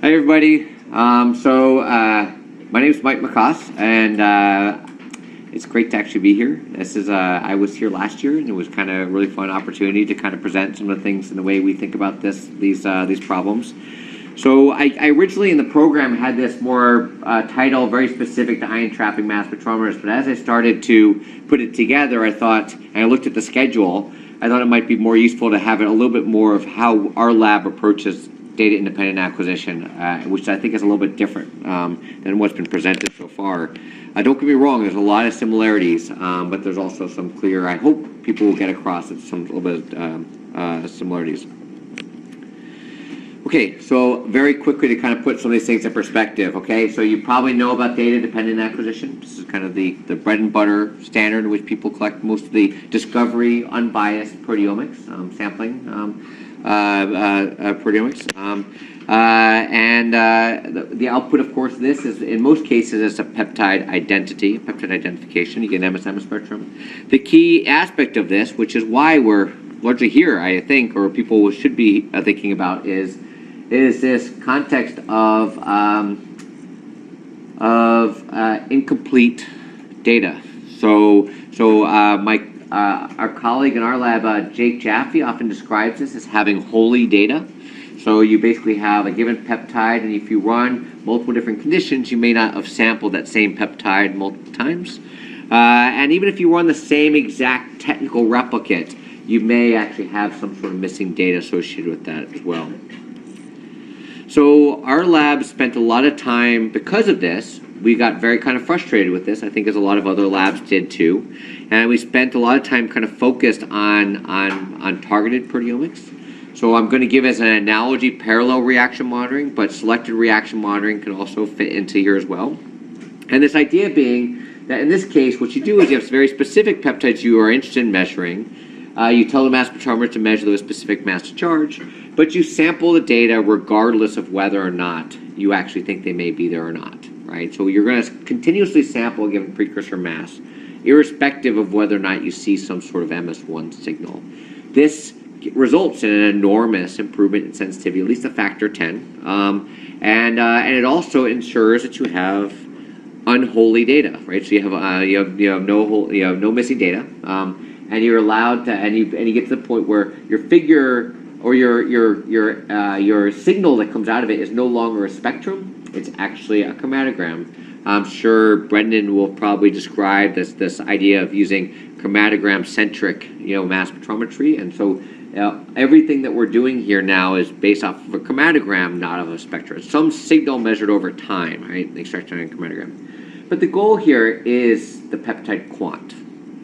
Hi, everybody. My name is Mike MacCoss, and it's great to actually be here. This is I was here last year, and it was kind of a really fun opportunity to kind of present some of the things and the way we think about these problems. So I originally in the program had this more title very specific to ion trapping mass spectrometers, but as I started to put it together, I thought, and I looked at the schedule, I thought it might be more useful to have it a little bit more of how our lab approaches data independent acquisition, which I think is a little bit different than what's been presented so far. Don't get me wrong, there's a lot of similarities, but there's also some clear, I hope people will get across some little bit similarities. Okay, so very quickly to kind of put some of these things in perspective, okay? So you probably know about data-dependent acquisition. This is kind of the bread and butter standard in which people collect most of the discovery, unbiased proteomics, sampling proteomics. The output, of course, this is, in most cases, it's a peptide identity, peptide identification. You get an MSM spectrum. The key aspect of this, which is why we're largely here, I think, or people should be thinking about, is this context of incomplete data. Our colleague in our lab, Jake Jaffe, often describes this as having holy data. So you basically have a given peptide, and if you run multiple different conditions, you may not have sampled that same peptide multiple times. And even if you run the same exact technical replicate, you may actually have some sort of missing data associated with that as well. So our lab spent a lot of time, because of this, we got very kind of frustrated with this, I think as a lot of other labs did too. And we spent a lot of time kind of focused on targeted proteomics. So I'm going to give as an analogy parallel reaction monitoring, but selected reaction monitoring can also fit into here as well. And this idea being that in this case, what you do is you have very specific peptides you are interested in measuring. You tell the mass spectrometer to measure those specific mass to charge, but you sample the data regardless of whether or not you actually think they may be there or not, right? So you're going to continuously sample a given precursor mass, irrespective of whether or not you see some sort of MS1 signal. This results in an enormous improvement in sensitivity, at least a factor 10, and it also ensures that you have unholy data, right? So you have no missing data. And you're allowed to, and you get to the point where your figure or your signal that comes out of it is no longer a spectrum; it's actually a chromatogram. I'm sure Brendan will probably describe this idea of using chromatogram-centric, mass spectrometry, and so everything that we're doing here now is based off of a chromatogram, not of a spectrum. Some signal measured over time, right? The extraction on a chromatogram. But the goal here is the peptide quant.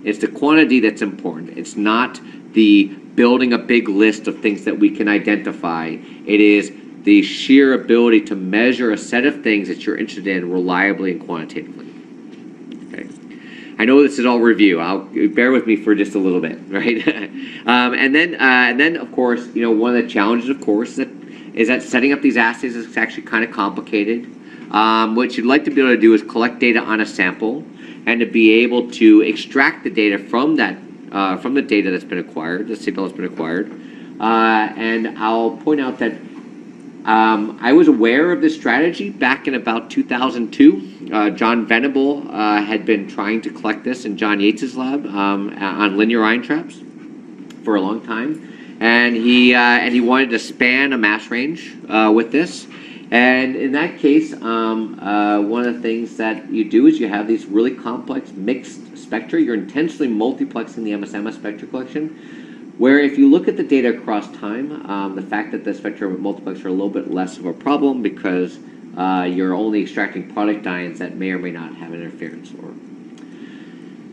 It's the quantity that's important. It's not the building a big list of things that we can identify. It is the sheer ability to measure a set of things that you're interested in reliably and quantitatively. Okay. I know this is all review. Bear with me for just a little bit, right? and then of course, one of the challenges, of course, is that setting up these assays is actually kind of complicated. What you'd like to be able to do is collect data on a sample, and to be able to extract the data from the data that's been acquired, the signal that's been acquired. And I'll point out that I was aware of this strategy back in about 2002. John Venable had been trying to collect this in John Yates's lab on linear ion traps for a long time, and he wanted to span a mass range with this. And in that case, one of the things that you do is you have these really complex mixed spectra. You're intensely multiplexing the MSM spectra collection, where if you look at the data across time, the fact that the spectra multiplex are a little bit less of a problem because you're only extracting product ions that may or may not have interference.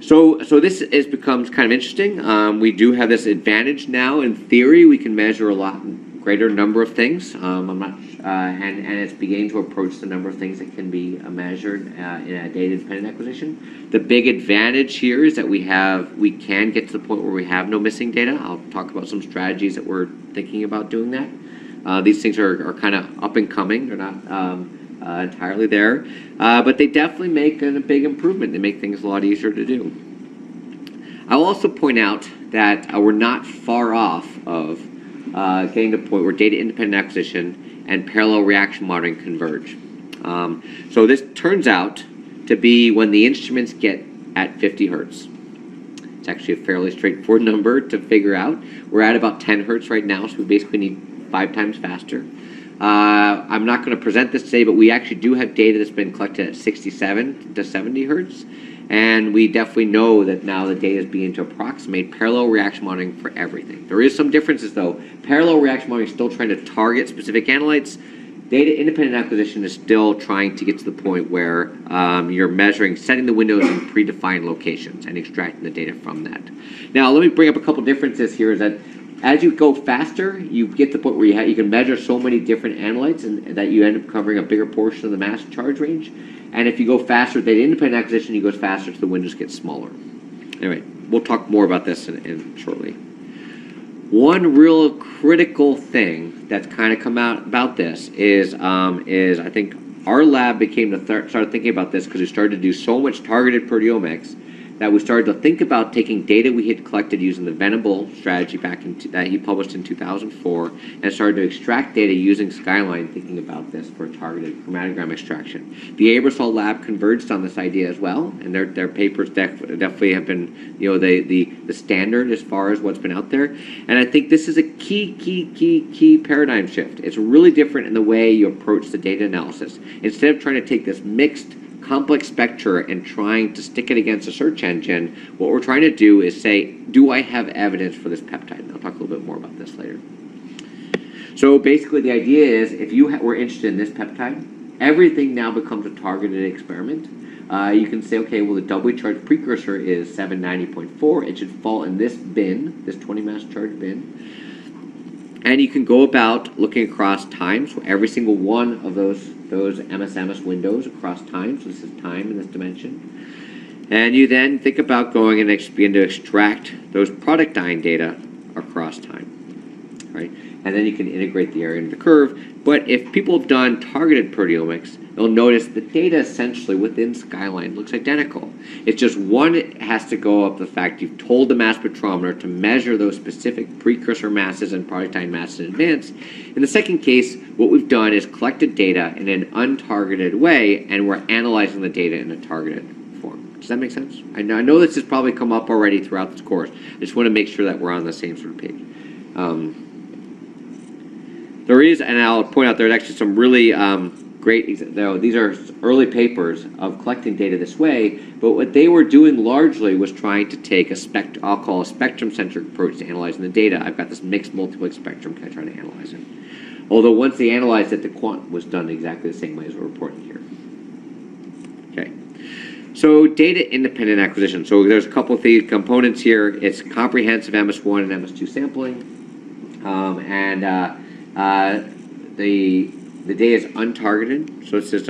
So this becomes kind of interesting. We do have this advantage now. In theory, we can measure a lot greater number of things. And it's beginning to approach the number of things that can be measured in a data-dependent acquisition. The big advantage here is that we can get to the point where we have no missing data. I'll talk about some strategies that we're thinking about doing that. These things are kind of up and coming. They're not entirely there, but they definitely make a big improvement. They make things a lot easier to do. I'll also point out that we're not far off of getting to the point where data-independent acquisition and parallel reaction monitoring converge. So this turns out to be when the instruments get at 50 hertz. It's actually a fairly straightforward number to figure out. We're at about 10 hertz right now, so we basically need 5 times faster. I'm not going to present this today, but we actually do have data that's been collected at 67 to 70 hertz. And we definitely know that now the data is beginning to approximate parallel reaction monitoring for everything. There is some differences, though. Parallel reaction monitoring is still trying to target specific analytes. Data independent acquisition is still trying to get to the point where you're measuring, setting the windows in predefined locations and extracting the data from that. Now, let me bring up a couple differences here. Is that as you go faster, you get to the point where you can measure so many different analytes and that you end up covering a bigger portion of the mass charge range. And if you go faster, data independent acquisition, you go faster, so the windows get smaller. Anyway, we'll talk more about this in shortly. One real critical thing that's kind of come out about this is I think our lab became to started thinking about this because we started to do so much targeted proteomics that we started to think about taking data we had collected using the Venable strategy back that he published in 2004 and started to extract data using Skyline, thinking about this for targeted chromatogram extraction. The Aebersold lab converged on this idea as well, and their papers definitely have been, you know, the standard as far as what's been out there. And I think this is a key paradigm shift. It's really different in the way you approach the data analysis. Instead of trying to take this mixed complex spectra and trying to stick it against a search engine, what we're trying to do is say, do I have evidence for this peptide? And I'll talk a little bit more about this later. So basically the idea is, if you were interested in this peptide, everything now becomes a targeted experiment. You can say, okay, well, the doubly charged precursor is 790.4. It should fall in this bin, this 20 mass charge bin. And you can go about looking across time, so every single one of those MSMS windows across time, so this is time in this dimension. And you then think about going and begin to extract those product dying data across time, right? And then you can integrate the area into the curve. But if people have done targeted proteomics, they'll notice the data essentially within Skyline looks identical. It's just one has to go up the fact you've told the mass spectrometer to measure those specific precursor masses and product dying masses in advance. In the second case, what we've done is collected data in an untargeted way, and we're analyzing the data in a targeted form. Does that make sense? I know this has probably come up already throughout this course. I just want to make sure that we're on the same sort of page. There is, and I'll point out, there's actually some really great, these are early papers of collecting data this way, but what they were doing largely was trying to take I'll call a spectrum-centric approach to analyzing the data. I've got this mixed multiplex spectrum kind of trying to analyze it. Although once they analyzed it, the quant was done exactly the same way as we're reporting here. Okay. So data independent acquisition. So there's a couple of the components here. It's comprehensive MS1 and MS2 sampling. The data is untargeted, so it's just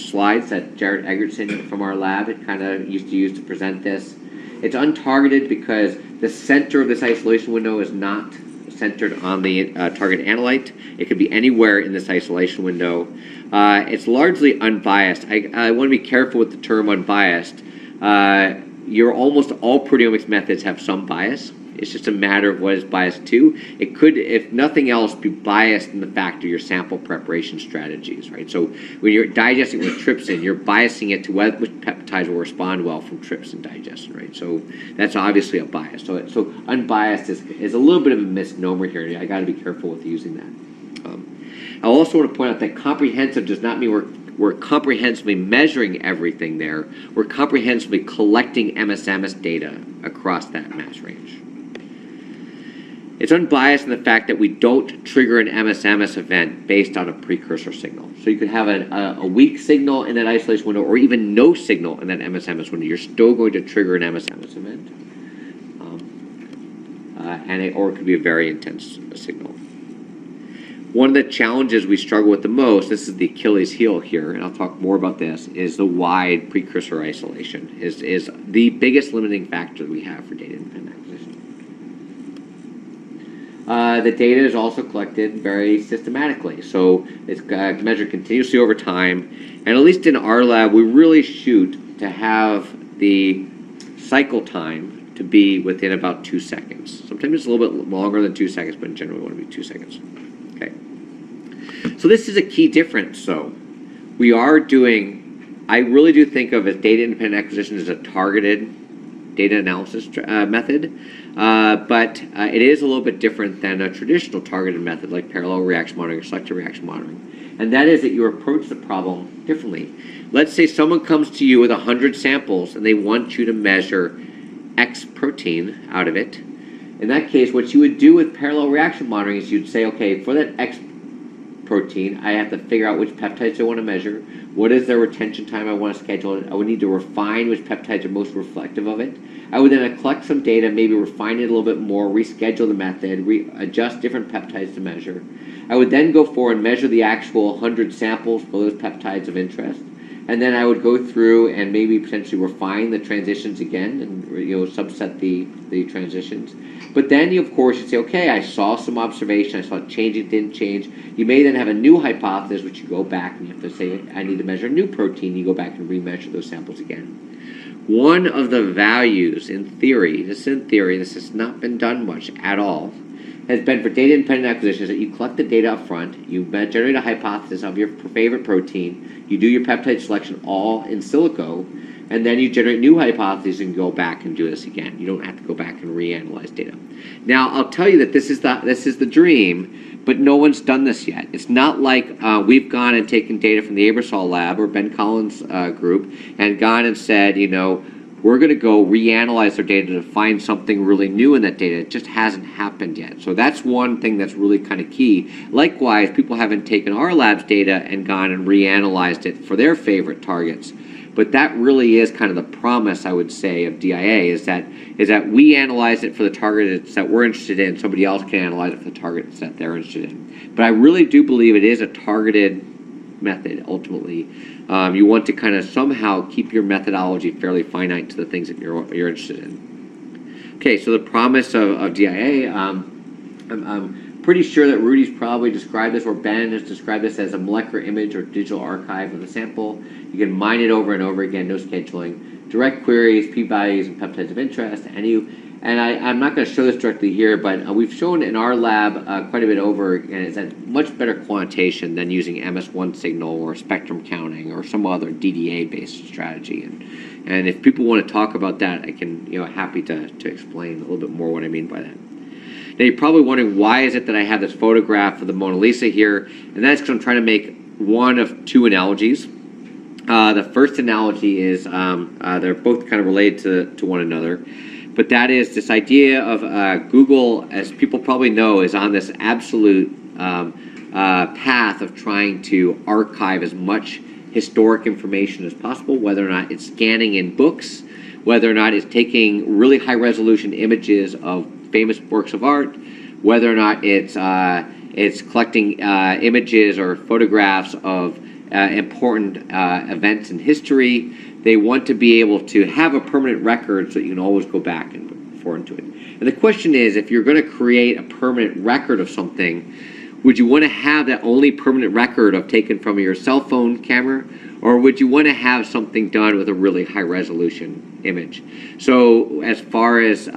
slides that Jared Egerton from our lab had kind of used to use to present this. It's untargeted because the center of this isolation window is not centered on the target analyte. It could be anywhere in this isolation window. It's largely unbiased. I want to be careful with the term unbiased. Almost all proteomics methods have some bias. It's just a matter of what it's biased to. It could, if nothing else, be biased in the fact of your sample preparation strategies, right? So when you're digesting with trypsin, you're biasing it to which peptides will respond well from trypsin digestion, right? So that's obviously a bias. So unbiased is a little bit of a misnomer here. I got to be careful with using that. I also want to point out that comprehensive does not mean we're comprehensively measuring everything there. We're comprehensively collecting MSMS data across that mass range. It's unbiased in the fact that we don't trigger an MSMS event based on a precursor signal. So you could have a weak signal in that isolation window or even no signal in that MSMS window. You're still going to trigger an MSMS event. Or it could be a very intense signal. One of the challenges we struggle with the most, this is the Achilles heel here, and I'll talk more about this, is the wide precursor isolation is the biggest limiting factor we have for data independent acquisition. The data is also collected very systematically, so it's measured continuously over time, and at least in our lab, we really shoot to have the cycle time to be within about 2 seconds. Sometimes it's a little bit longer than 2 seconds, but in general, we want to be 2 seconds. Okay. So this is a key difference, though. We are doing, I really do think of as data independent acquisition as a targeted data analysis method, but it is a little bit different than a traditional targeted method like parallel reaction monitoring or selective reaction monitoring. And that is that you approach the problem differently. Let's say someone comes to you with 100 samples and they want you to measure X protein out of it. In that case, what you would do with parallel reaction monitoring is you'd say, okay, for that X protein, I have to figure out which peptides I want to measure, what is their retention time I want to schedule it, I would need to refine which peptides are most reflective of it. I would then collect some data, maybe refine it a little bit more, reschedule the method, adjust different peptides to measure. I would then go forward and measure the actual 100 samples for those peptides of interest. And then I would go through and maybe potentially refine the transitions again and subset the transitions. But then you, of course, you say, okay, I saw some observation, I saw it change, it didn't change. You may then have a new hypothesis, which you go back and you have to say, I need to measure a new protein. You go back and remeasure those samples again. One of the values in theory, this has not been done much at all, has been for data independent acquisitions that you collect the data up front, you generate a hypothesis of your favorite protein, you do your peptide selection all in silico, and then you generate new hypotheses and go back and do this again. You don't have to go back and reanalyze data. Now, I'll tell you that this is the dream, but no one's done this yet. It's not like we've gone and taken data from the Abersol lab or Ben Collins' group and gone and said, we're going to go reanalyze their data to find something really new in that data. It just hasn't happened yet. So that's one thing that's really kind of key. Likewise, people haven't taken our lab's data and gone and reanalyzed it for their favorite targets. But that really is kind of the promise, I would say, of DIA, is that we analyze it for the targets that we're interested in. Somebody else can analyze it for the targets that they're interested in. But I really do believe it is a targeted method, ultimately. You want to kind of somehow keep your methodology fairly finite to the things that you're interested in. Okay, so the promise of DIA, I'm pretty sure that Rudy's probably described this, or Ben has described this as a molecular image or digital archive of the sample. You can mine it over and over again, no scheduling. Direct queries, p-values, and peptides of interest. And I'm not going to show this directly here, but we've shown in our lab quite a bit over, and it's a much better quantitation than using MS1 signal or spectrum counting or some other DDA-based strategy. And if people want to talk about that, I can, happy to explain a little bit more what I mean by that. Now, you're probably wondering, why is it that I have this photograph of the Mona Lisa here? And that's because I'm trying to make one of two analogies. The first analogy is they're both kind of related to one another. But that is this idea of Google, as people probably know, is on this absolute path of trying to archive as much historic information as possible, whether or not it's scanning in books, whether or not it's taking really high-resolution images of famous works of art, whether or not it's collecting images or photographs of important events in history. They want to be able to have a permanent record so that you can always go back and forward into it. And the question is, if you're going to create a permanent record of something, would you want to have that only permanent record of taken from your cell phone camera, or would you want to have something done with a really high resolution image? So as far as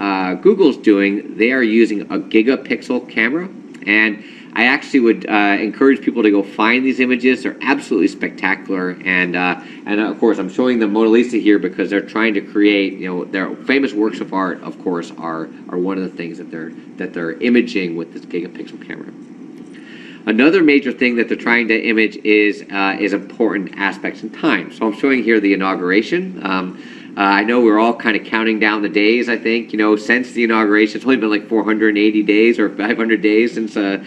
Google's doing, they are using a gigapixel camera, and I actually would encourage people to go find these images. They're absolutely spectacular, and of course I'm showing the Mona Lisa here because they're trying to create, their famous works of art, of course, are one of the things that they're imaging with this gigapixel camera. Another major thing that they're trying to image is important aspects in time. So I'm showing here the inauguration. I know we're all kind of counting down the days, I think, since the inauguration. It's only been like 480 days or 500 days since the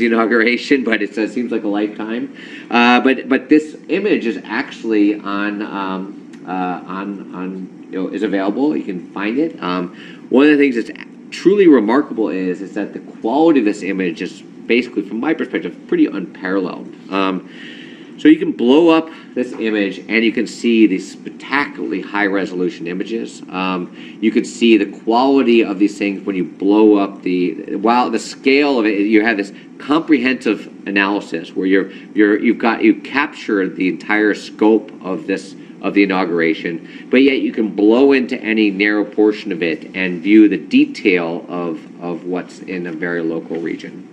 inauguration, but it seems like a lifetime. But this image is actually is available. You can find it. One of the things that's truly remarkable is that the quality of this image is basically, from my perspective, pretty unparalleled. So you can blow up this image and you can see these spectacularly high-resolution images. You can see the quality of these things when you blow up the scale of it. You have this comprehensive analysis where you capture the entire scope of the inauguration, but yet you can blow into any narrow portion of it and view the detail of what's in a very local region.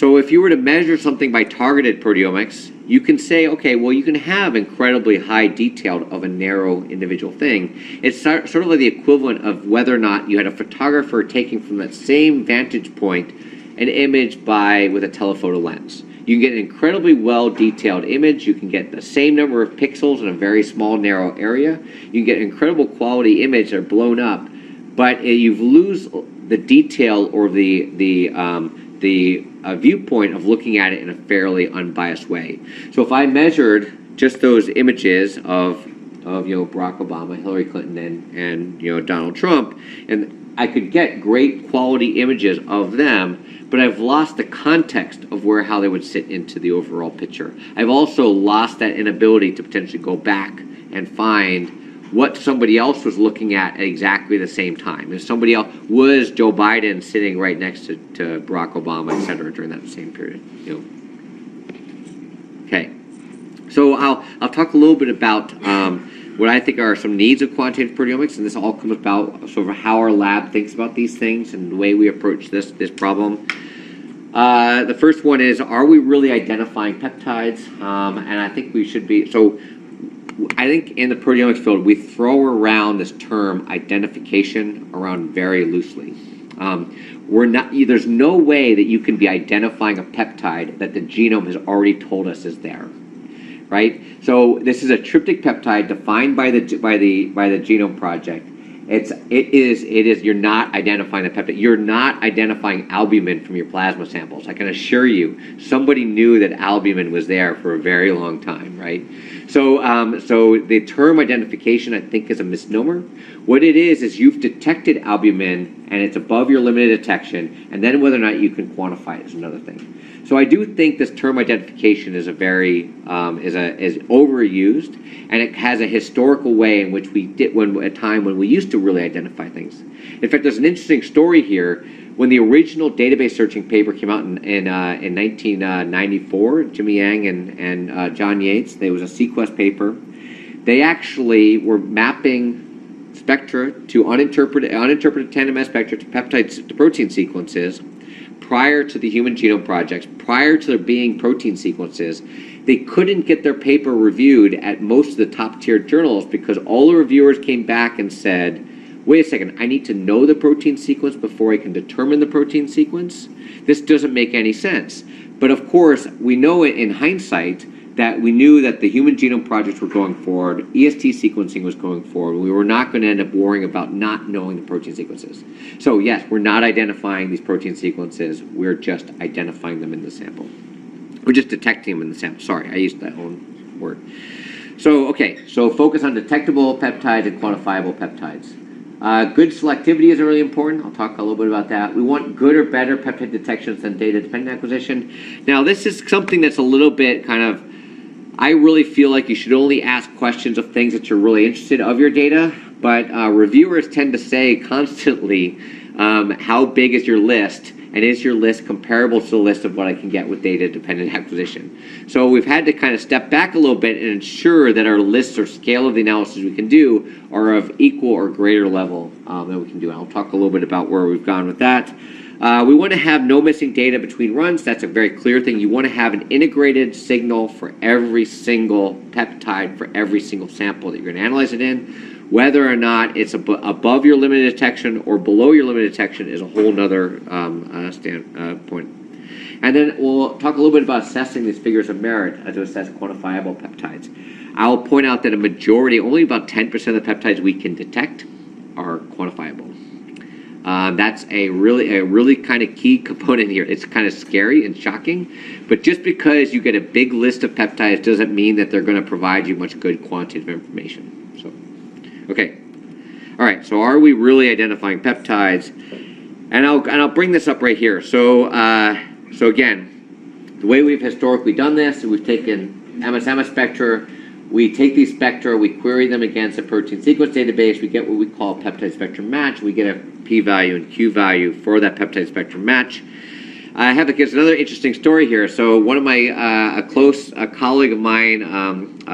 So if you were to measure something by targeted proteomics, you can say, okay, well, you can have incredibly high detail of a narrow individual thing. It's sort of like the equivalent of whether or not you had a photographer taking from that same vantage point an image with a telephoto lens. You can get an incredibly well-detailed image. You can get the same number of pixels in a very small, narrow area. You can get an incredible quality image that are blown up, but you lose the detail or the viewpoint of looking at it in a fairly unbiased way. So if I measured just those images of Barack Obama, Hillary Clinton, and Donald Trump, and I could get great quality images of them, but I've lost the context of how they would sit into the overall picture. I've also lost that inability to potentially go back and find what somebody else was looking at exactly the same time. If somebody else was Joe Biden sitting right next to Barack Obama, et cetera, during that same period. Okay, so I'll talk a little bit about what I think are some needs of quantitative proteomics, and this all comes about sort of how our lab thinks about these things and the way we approach this problem. The first one is, are we really identifying peptides? And I think we should be. So I think in the proteomics field, we throw around this term identification around very loosely. There's no way that you can be identifying a peptide that the genome has already told us is there. Right? So this is a tryptic peptide defined by the Genome Project. You're not identifying the peptide. You're not identifying albumin from your plasma samples. I can assure you, somebody knew that albumin was there for a very long time, right? So the term identification, I think, is a misnomer. What it is you've detected albumin and it's above your limit of detection, and then whether or not you can quantify it is another thing. So I do think this term identification is is overused, and it has a historical way in which we did a time when we used to really identify things. In fact, there's an interesting story here. When the original database searching paper came out in 1994, Jimmy Yang and John Yates, there was a sequest paper. They actually were mapping spectra to uninterpreted tandem mass spectra to peptides to protein sequences. Prior to the Human Genome Project, prior to there being protein sequences, they couldn't get their paper reviewed at most of the top-tier journals because all the reviewers came back and said, wait a second, I need to know the protein sequence before I can determine the protein sequence? This doesn't make any sense. But of course, we know in hindsight that we knew that the Human Genome Projects were going forward, EST sequencing was going forward. We were not going to end up worrying about not knowing the protein sequences. So yes, we're not identifying these protein sequences. We're just identifying them in the sample. We're just detecting them in the sample. Sorry, I used that own word. So, okay, so focus on detectable peptides and quantifiable peptides. Good selectivity is really important. I'll talk a little bit about that. We want good or better peptide detections than data-dependent acquisition. Now, this is something that's a little bit kind of, I really feel like you should only ask questions of things that you're really interested of your data, but reviewers tend to say constantly, how big is your list, and is your list comparable to the list of what I can get with data-dependent acquisition? So we've had to kind of step back a little bit and ensure that our lists or scale of the analysis we can do are of equal or greater level that we can do. And I'll talk a little bit about where we've gone with that. We want to have no missing data between runs. That's a very clear thing. You want to have an integrated signal for every single peptide, for every single sample that you're going to analyze it in. Whether or not it's above your limit of detection or below your limit of detection is a whole nother point. And then we'll talk a little bit about assessing these figures of merit to assess quantifiable peptides. I'll point out that a majority, only about 10% of the peptides we can detect are quantifiable. That's a really kind of key component here. It's kind of scary and shocking, but just because you get a big list of peptides doesn't mean that they're going to provide you much good quantitative information. So, okay, all right. So, are we really identifying peptides? And I'll bring this up right here. So, so again, the way we've historically done this, we've taken MS spectra. We take these spectra, we query them against a protein sequence database, we get what we call a peptide spectrum match, we get a p-value and q-value for that peptide spectrum match. I have to give another interesting story here. So one of my, a colleague of mine,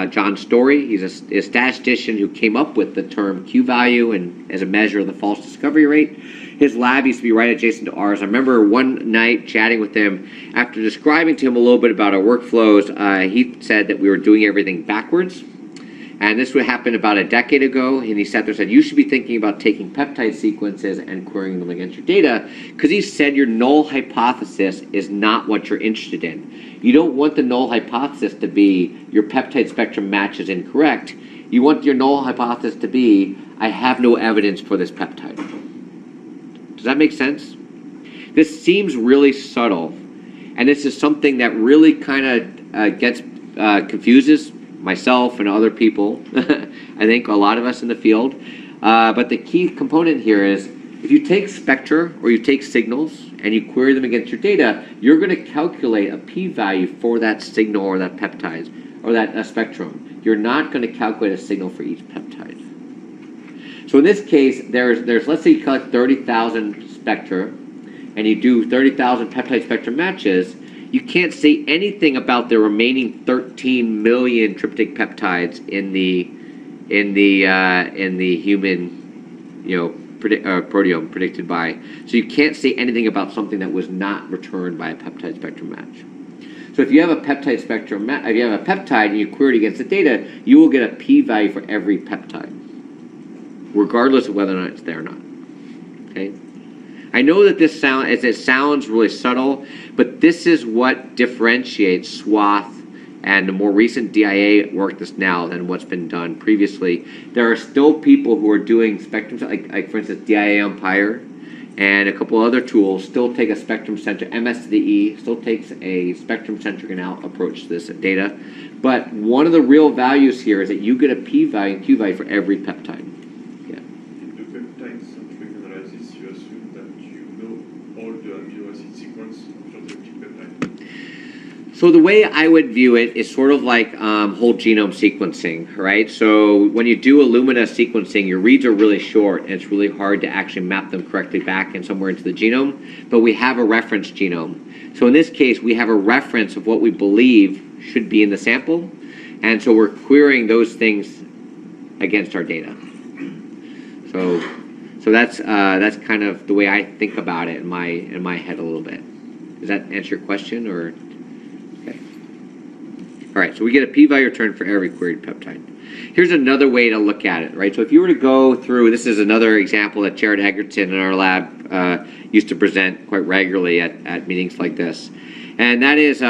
John Story, he's a statistician who came up with the term q-value and as a measure of the false discovery rate. His lab used to be right adjacent to ours. I remember one night chatting with him. After describing to him a little bit about our workflows, he said that we were doing everything backwards. And this would happen about a decade ago, and he sat there and said, you should be thinking about taking peptide sequences and querying them against your data, because he said your null hypothesis is not what you're interested in. You don't want the null hypothesis to be your peptide spectrum match is incorrect. You want your null hypothesis to be, I have no evidence for this peptide. Does that make sense? This seems really subtle, and this is something that really kind of confuses myself and other people, I think a lot of us in the field. But the key component here is, if you take spectra or you take signals and you query them against your data, you're going to calculate a p-value for that signal or that peptide or that spectrum. You're not going to calculate a signal for each peptide. So in this case, there's let's say you collect 30,000 spectra and you do 30,000 peptide spectrum matches. You can't say anything about the remaining 13 million tryptic peptides in the human, proteome predicted by. So you can't say anything about something that was not returned by a peptide spectrum match. So if you have a peptide spectrum, if you have a peptide and you query it against the data, you will get a p-value for every peptide, regardless of whether or not it's there or not. Okay. I know that this sounds really subtle, but this is what differentiates SWATH and the more recent DIA work that's now than what's been done previously. There are still people who are doing spectrum, like for instance, DIA Umpire and a couple other tools still take a spectrum-centric, MS2E still takes a spectrum-centric approach to this data. But one of the real values here is that you get a p-value and q-value for every peptide. So the way I would view it is sort of like whole genome sequencing, right? So when you do Illumina sequencing, your reads are really short, and it's really hard to actually map them correctly back in somewhere into the genome. But we have a reference genome. So in this case, we have a reference of what we believe should be in the sample, and so we're querying those things against our data. So that's kind of the way I think about it in my head a little bit. Does that answer your question, or? All right, so we get a p-value return for every queried peptide. Here's another way to look at it, right? So if you were to go through, this is another example that Jared Egerton in our lab used to present quite regularly at meetings like this. And that is,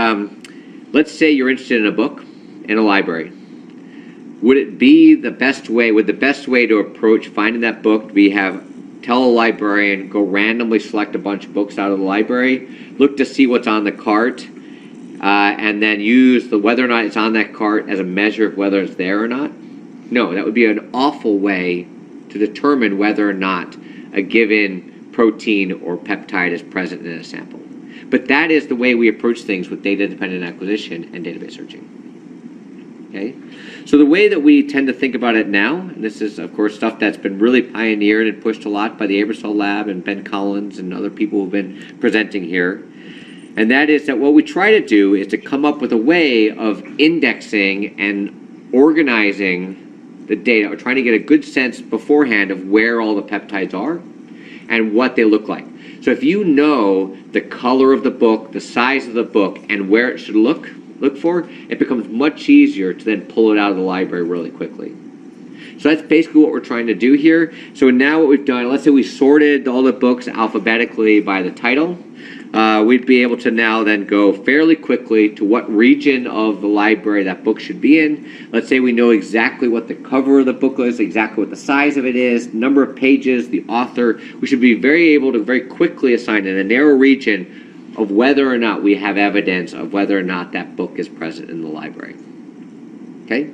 let's say you're interested in a book in a library. Would it be the best way, would the best way to approach finding that book be tell a librarian, go randomly select a bunch of books out of the library, look to see what's on the cart, and then use whether or not it's on that cart as a measure of whether it's there or not? No, that would be an awful way to determine whether or not a given protein or peptide is present in a sample. But that is the way we approach things with data-dependent acquisition and database searching. Okay? So the way that we tend to think about it now, and this is, of course, stuff that's been really pioneered and pushed a lot by the Aebersold Lab and Ben Collins and other people who've been presenting here, and that is that what we try to do is to come up with a way of indexing and organizing the data, or trying to get a good sense beforehand of where all the peptides are and what they look like. So if you know the color of the book, the size of the book, and where it should look for, it becomes much easier to then pull it out of the library really quickly. So that's basically what we're trying to do here. So now what we've done, let's say we sorted all the books alphabetically by the title. We'd be able to now then go fairly quickly to what region of the library that book should be in. Let's say we know exactly what the cover of the book is, exactly what the size of it is, number of pages, the author. We should be able to very quickly assign in a narrow region of whether or not we have evidence of whether or not that book is present in the library. Okay?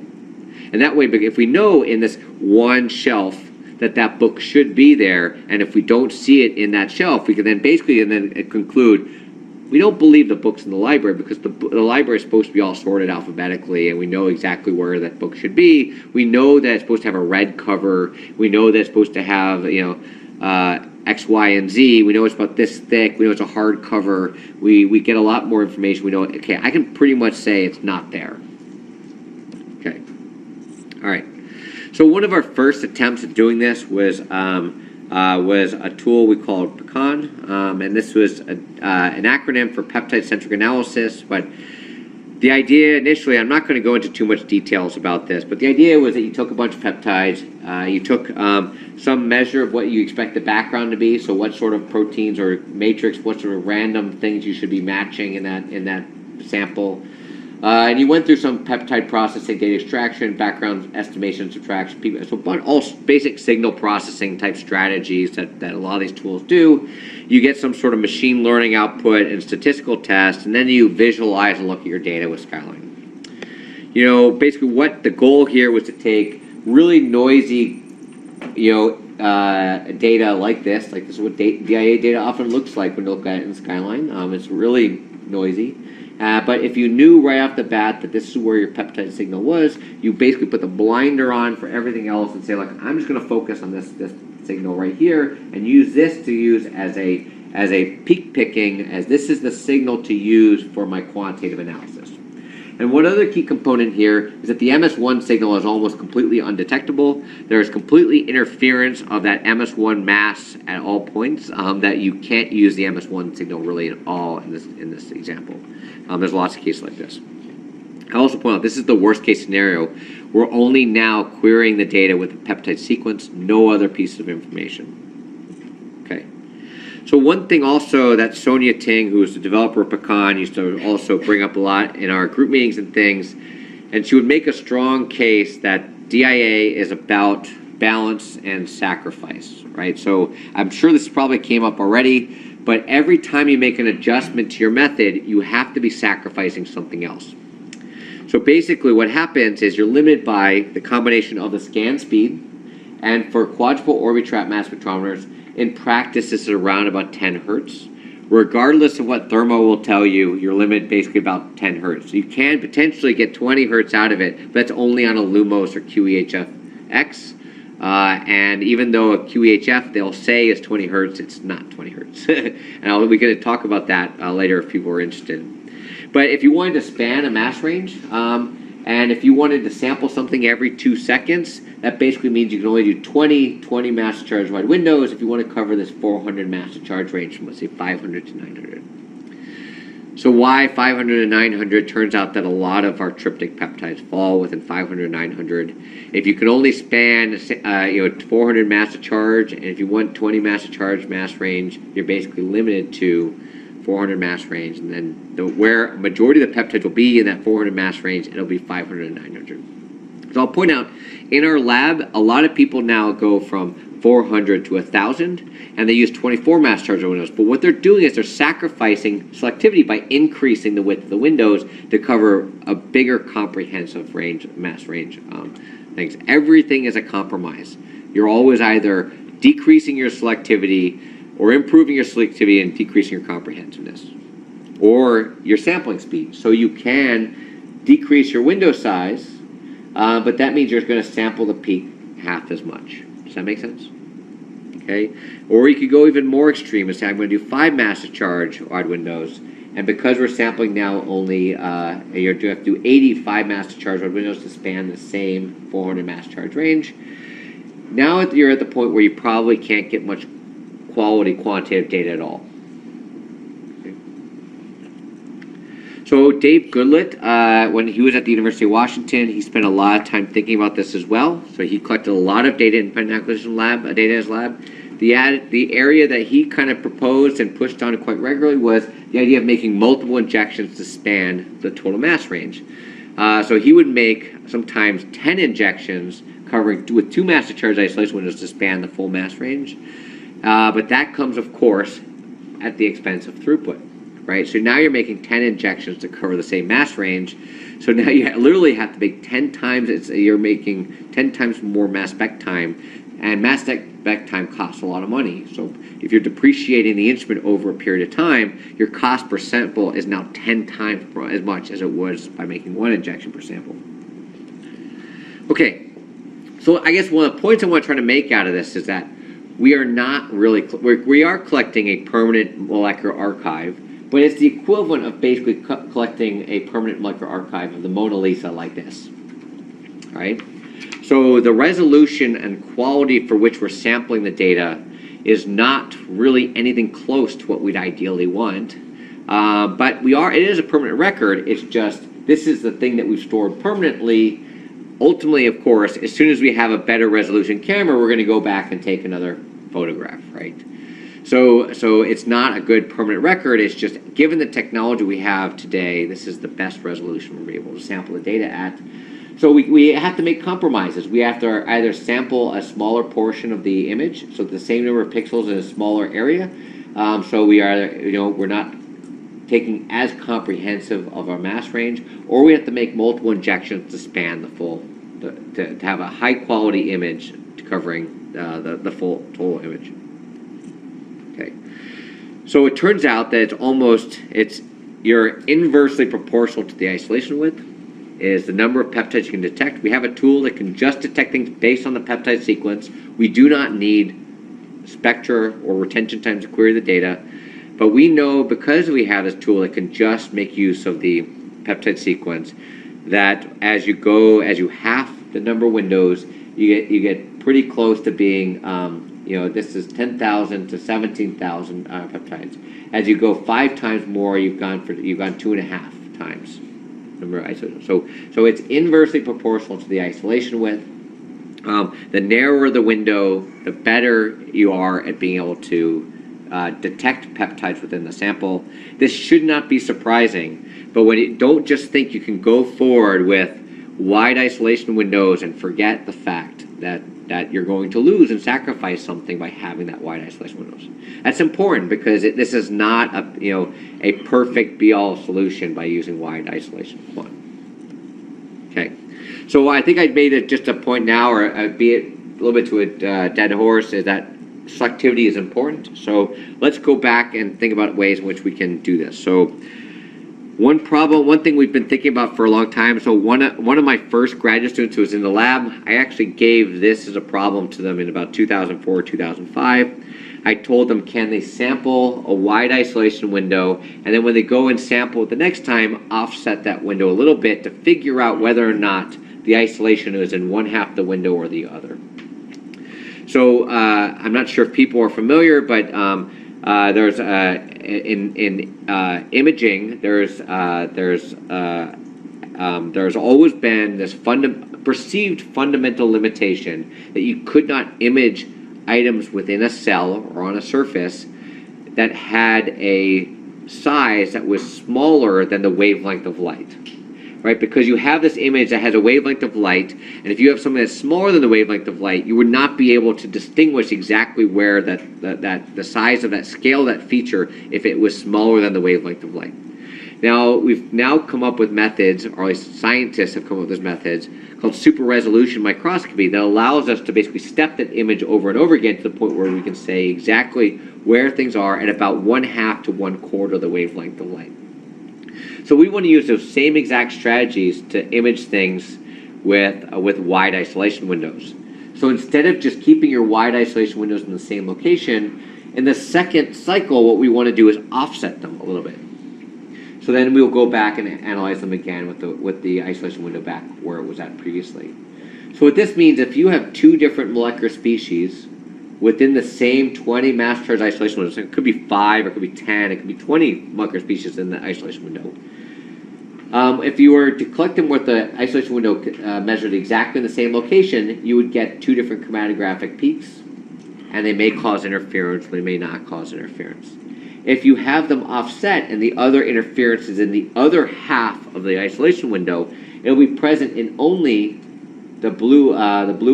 And that way, if we know in this one shelf that book should be there, and if we don't see it in that shelf, we can then basically conclude we don't believe the book's in the library, because the library is supposed to be all sorted alphabetically, and we know exactly where that book should be. We know that it's supposed to have a red cover. We know that it's supposed to have X, Y, and Z. We know it's about this thick. We know it's a hardcover. We get a lot more information. We know, okay, I can pretty much say it's not there. Okay. All right. So one of our first attempts at doing this was was a tool we called PECAN, and this was an acronym for peptide-centric analysis. But the idea initially, I'm not going to go into too much details about this, but the idea was that you took a bunch of peptides, you took some measure of what you expect the background to be, so what sort of proteins or matrix, what sort of random things you should be matching in that sample. And you went through some peptide processing, data extraction, background estimation, subtraction, so all basic signal processing type strategies that a lot of these tools do. You get some sort of machine learning output and statistical test, and then you visualize and look at your data with Skyline. You know, basically what the goal here was to take really noisy, data like this is what DIA data often looks like when you look at it in Skyline. It's really noisy. But if you knew right off the bat that this is where your peptide signal was, you basically put the blinder on for everything else and say, like, I'm just going to focus on this signal right here and use this to use as a peak picking, as this is the signal to use for my quantitative analysis. And one other key component here is that the MS1 signal is almost completely undetectable. There is completely interference of that MS1 mass at all points, that you can't use the MS1 signal really at all in this example. There's lots of cases like this. I also point out this is the worst case scenario. We're only now querying the data with a peptide sequence, no other piece of information. Okay. So one thing also that Sonia Ting, who is the developer of PECAN, used to also bring up a lot in our group meetings and things, and she would make a strong case that DIA is about balance and sacrifice, right? So I'm sure this probably came up already, but every time you make an adjustment to your method, you have to be sacrificing something else. So basically what happens is you're limited by the combination of the scan speed, and for quadrupole Orbitrap mass spectrometers, in practice, this is around about 10 hertz. Regardless of what thermo will tell you, you're limited basically about 10 hertz. You can potentially get 20 hertz out of it, but that's only on a Lumos or QEHF-X. And even though a QEHF they'll say is 20 hertz, it's not 20 hertz. And we're going to talk about that later if people are interested. But if you wanted to span a mass range, and if you wanted to sample something every 2 seconds, that basically means you can only do 20 mass to charge wide windows if you want to cover this 400 mass to charge range from, let's say, 500 to 900. So why 500 to 900? Turns out that a lot of our tryptic peptides fall within 500 to 900. If you can only span 400 mass to charge, and if you want 20 mass to charge mass range, you're basically limited to 400 mass range, and then where a majority of the peptides will be in that 400 mass range, it'll be 500 to 900. So I'll point out, in our lab, a lot of people now go from 400 to 1,000, and they use 24 mass charge windows. But what they're doing is they're sacrificing selectivity by increasing the width of the windows to cover a bigger comprehensive range, mass range things. Everything is a compromise. You're always either decreasing your selectivity or improving your selectivity and decreasing your comprehensiveness, or your sampling speed. So you can decrease your window size, but that means you're going to sample the peak half as much. Does that make sense? Okay. Or you could go even more extreme and say, I'm going to do 5 mass to charge wide windows, and because we're sampling now only, you have to do 85 mass to charge wide windows to span the same 400 mass charge range. Now you're at the point where you probably can't get much quality quantitative data at all. Okay. So Dave Goodlett, when he was at the University of Washington, he spent a lot of time thinking about this as well. So he collected a lot of data in independent acquisition data in his lab. The area that he kind of proposed and pushed on quite regularly was the idea of making multiple injections to span the total mass range. So he would make sometimes 10 injections covering with 2 mass to charge isolation windows to span the full mass range. But that comes, of course, at the expense of throughput, right? So now you're making 10 injections to cover the same mass range. So now you literally have to make 10 times, you're making 10 times more mass spec time, and mass spec time costs a lot of money. So if you're depreciating the instrument over a period of time, your cost per sample is now 10 times as much as it was by making 1 injection per sample. Okay, so I guess one of the points I want to try to make out of this is that we are not really, we are collecting a permanent molecular archive, but it's the equivalent of basically collecting a permanent molecular archive of the Mona Lisa like this, all right? So the resolution and quality for which we're sampling the data is not really anything close to what we'd ideally want. But it is a permanent record. It's just, this is the thing that we've stored permanently. Ultimately, of course, as soon as we have a better resolution camera, we're going to go back and take another photograph, right? So it's not a good permanent record. It's just, given the technology we have today, this is the best resolution we're able to sample the data at. So we have to make compromises. We have to either sample a smaller portion of the image, so the same number of pixels in a smaller area. So we're not taking as comprehensive of our mass range, or we have to make multiple injections to span the full, to have a high quality image covering the full total image. Okay, so it turns out that you're inversely proportional to the isolation width is the number of peptides you can detect. We have a tool that can just detect things based on the peptide sequence. We do not need spectra or retention times to query the data. But we know, because we have this tool that can just make use of the peptide sequence, that as you half the number of windows, you get pretty close to being, this is 10,000 to 17,000 peptides. As you go 5 times more, you've gone 2.5 times number of isolations. So it's inversely proportional to the isolation width. The narrower the window, the better you are at being able to detect peptides within the sample. This should not be surprising, but don't just think you can go forward with wide isolation windows and forget the fact that you're going to lose and sacrifice something by having that wide isolation windows. That's important, because this is not a perfect be-all solution by using wide isolation quant. Okay, so I think I'd made it just a point now, or be it a little bit to a dead horse, is that selectivity is important. So let's go back and think about ways in which we can do this. So one thing we've been thinking about for a long time, so one of my first graduate students who was in the lab, I actually gave this as a problem to them in about 2004, 2005. I told them, can they sample a wide isolation window, and then when they go and sample it the next time, offset that window a little bit to figure out whether or not the isolation is in one half the window or the other. So I'm not sure if people are familiar, but there's in imaging there's always been this perceived fundamental limitation that you could not image items within a cell or on a surface that had a size that was smaller than the wavelength of light. Right, because you have this image that has a wavelength of light, and if you have something that's smaller than the wavelength of light, you would not be able to distinguish exactly where the size of that scale, that feature, if it was smaller than the wavelength of light. Now, we've come up with methods, or at least scientists have come up with these methods, called super resolution microscopy, that allows us to basically step that image over and over again to the point where we can say exactly where things are at about 1/2 to 1/4 of the wavelength of light. So we want to use those same exact strategies to image things with wide isolation windows. So instead of just keeping your wide isolation windows in the same location, in the second cycle, what we want to do is offset them a little bit. So then we'll go back and analyze them again with the isolation window back where it was at previously. So what this means, if you have 2 different molecular species within the same 20 mass charge isolation windows, it could be 5, or it could be 10, it could be 20 molecular species in the isolation window. If you were to collect them with the isolation window measured exactly in the same location, you would get 2 different chromatographic peaks, and they may cause interference, they may not cause interference. If you have them offset and the other interference is in the other half of the isolation window, it'll be present in only the blue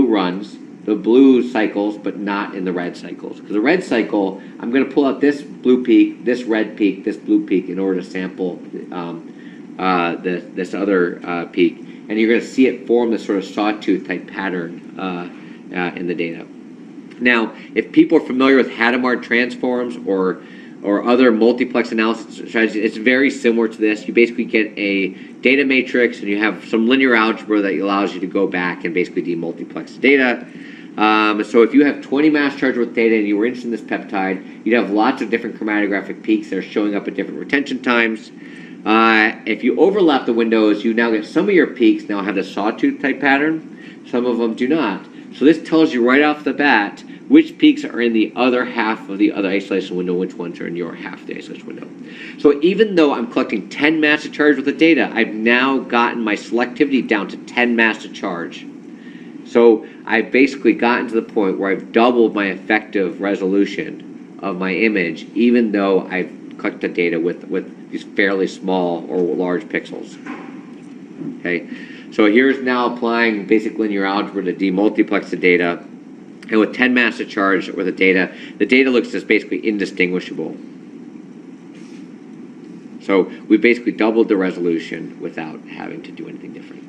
runs, the blue cycles, but not in the red cycles. Because the red cycle, I'm going to pull out this blue peak, this red peak, this blue peak in order to sample this other peak, and you're going to see it form this sort of sawtooth type pattern in the data. Now, if people are familiar with Hadamard transforms or other multiplex analysis strategies, it's very similar to this. You basically get a data matrix, and you have some linear algebra that allows you to go back and basically demultiplex the data. So if you have 20 mass charge worth data and you were interested in this peptide, you'd have lots of different chromatographic peaks that are showing up at different retention times. If you overlap the windows, you now get some of your peaks now have the sawtooth type pattern, some of them do not. So this tells you right off the bat which peaks are in the other half of the other isolation window, which ones are in your half of the isolation window. So even though I'm collecting 10 mass to charge with the data, I've now gotten my selectivity down to 10 mass to charge. So I've basically gotten to the point where I've doubled my effective resolution of my image, even though I've collected data with these fairly small or large pixels. Okay, so here's now applying basic linear algebra to demultiplex the data. And with 10 mass to charge with the data looks just basically indistinguishable. So we basically doubled the resolution without having to do anything different.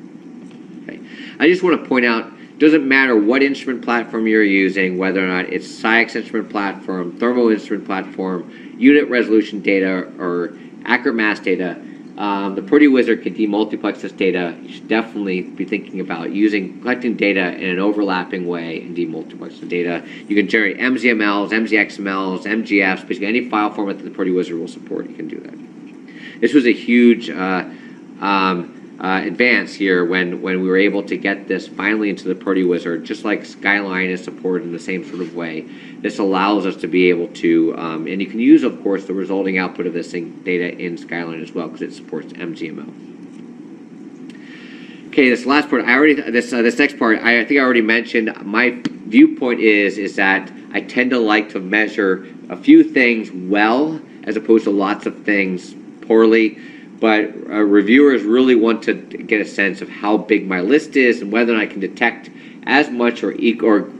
Okay. I just want to point out, it doesn't matter what instrument platform you're using, whether or not it's SciEx instrument platform, thermal instrument platform, unit resolution data, or accurate mass data. The ProteWizard can demultiplex this data. You should definitely be thinking about collecting data in an overlapping way and demultiplex the data. You can generate MZMLs, MZXMLs, MGFs, basically any file format that the ProteWizard will support, you can do that. This was a huge advance here when we were able to get this finally into the ProteWizard, just like Skyline is supported in the same sort of way. This allows us to be able to, and you can use, of course, the resulting output of this data in Skyline as well, because it supports MZML. Okay, this last part, this next part, I think I already mentioned. My viewpoint is that I tend to like to measure a few things well, as opposed to lots of things poorly. But reviewers really want to get a sense of how big my list is and whether I can detect as much or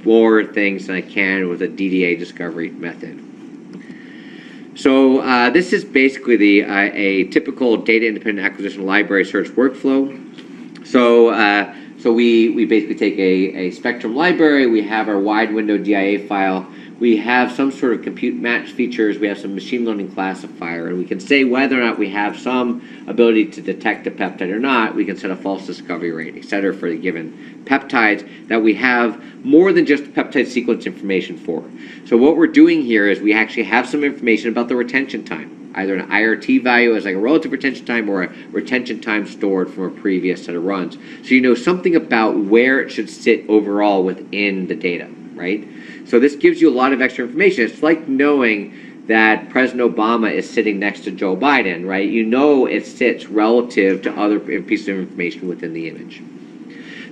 more things than I can with a DDA discovery method. So this is basically a typical data-independent acquisition library search workflow. So we basically take a spectrum library. We have our wide window DIA file. We have some sort of compute match features. We have some machine learning classifier, and we can say whether or not we have some ability to detect a peptide or not. We can set a false discovery rate, et cetera, for the given peptides that we have more than just peptide sequence information for. So what we're doing here is we actually have some information about the retention time, either an IRT value as like a relative retention time or a retention time stored from a previous set of runs. So you know something about where it should sit overall within the data, right? So this gives you a lot of extra information. It's like knowing that President Obama is sitting next to Joe Biden, right? You know it sits relative to other pieces of information within the image.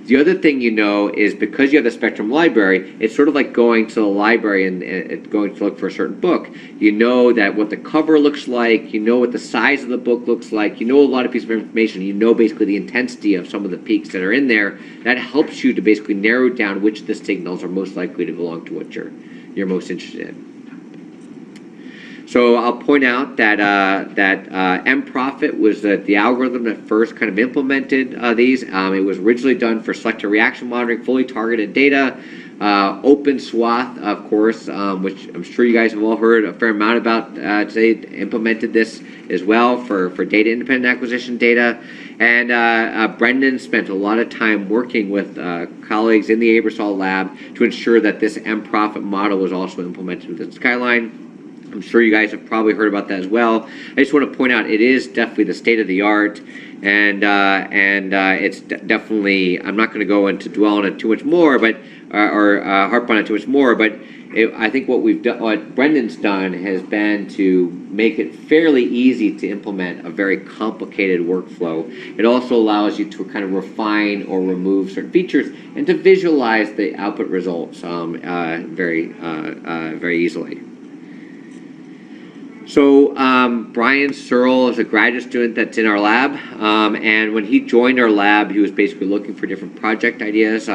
The other thing you know is because you have the Spectrum library, it's sort of like going to the library and going to look for a certain book. You know that what the cover looks like, you know what the size of the book looks like, you know a lot of pieces of information, you know basically the intensity of some of the peaks that are in there. That helps you to basically narrow down which of the signals are most likely to belong to what you're most interested in. So I'll point out that mProfit was the algorithm that first kind of implemented these. It was originally done for selector reaction monitoring, fully targeted data. OpenSwath, of course, which I'm sure you guys have all heard a fair amount about today, implemented this as well for data independent acquisition data. And Brendan spent a lot of time working with colleagues in the Aebersold lab to ensure that this mProfit model was also implemented within Skyline. I'm sure you guys have probably heard about that as well. I just want to point out it is definitely the state of the art, and it's definitely. I'm not going to go into dwell on it too much more, but or harp on it too much more. But I think what Brendan's done has been to make it fairly easy to implement a very complicated workflow. It also allows you to kind of refine or remove certain features and to visualize the output results very easily. So Brian Searle is a graduate student that's in our lab, and when he joined our lab, he was basically looking for different project ideas.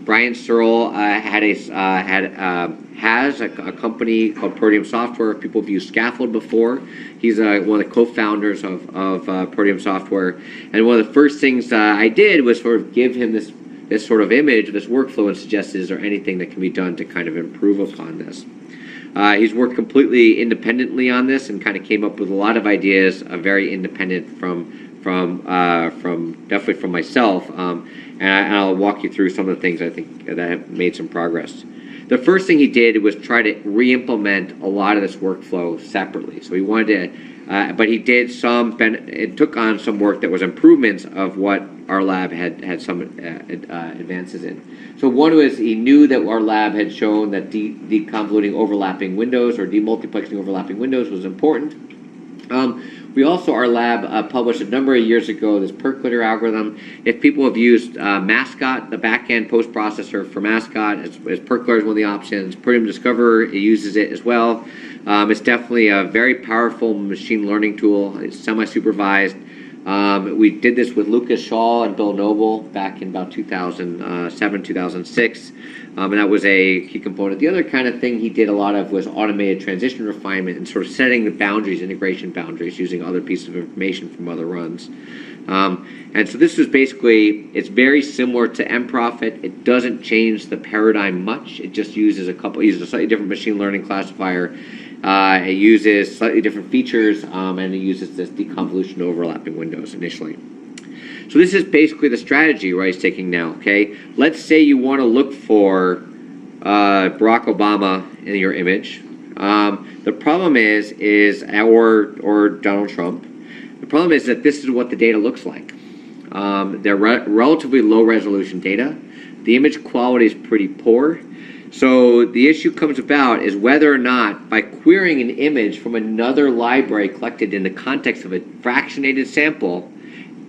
Brian Searle has a company called Proteum Software. People have used Scaffold before. He's one of the co-founders of Proteum Software, and one of the first things I did was sort of give him this sort of image, this workflow, and suggest is there anything that can be done to kind of improve upon this. He's worked completely independently on this and kind of came up with a lot of ideas, very independent from definitely from myself. And I'll walk you through some of the things I think that have made some progress. The first thing he did was try to re-implement a lot of this workflow separately. So he wanted to But he did it took on some work that was improvements of what our lab had some advances in. So one was he knew that our lab had shown that deconvoluting overlapping windows or demultiplexing overlapping windows was important. We also, our lab published a number of years ago this percolator algorithm. If people have used Mascot, the back-end post-processor for Mascot, as percolator is one of the options. Proteome Discoverer, it uses it as well. It's definitely a very powerful machine learning tool. It's semi-supervised. We did this with Lucas Shaw and Bill Noble back in about 2007, 2006. And that was a key component. The other kind of thing he did a lot of was automated transition refinement and sort of setting the boundaries, integration boundaries, using other pieces of information from other runs. And so this is basically, it's very similar to MProfit. It doesn't change the paradigm much. It just uses a slightly different machine learning classifier. It uses slightly different features, and it uses this deconvolution overlapping windows initially. So this is basically the strategy Roy's taking now, okay? Let's say you want to look for Barack Obama in your image. The problem is or Donald Trump. The problem is that this is what the data looks like. They're relatively low resolution data. The image quality is pretty poor. So the issue comes about is whether or not by querying an image from another library collected in the context of a fractionated sample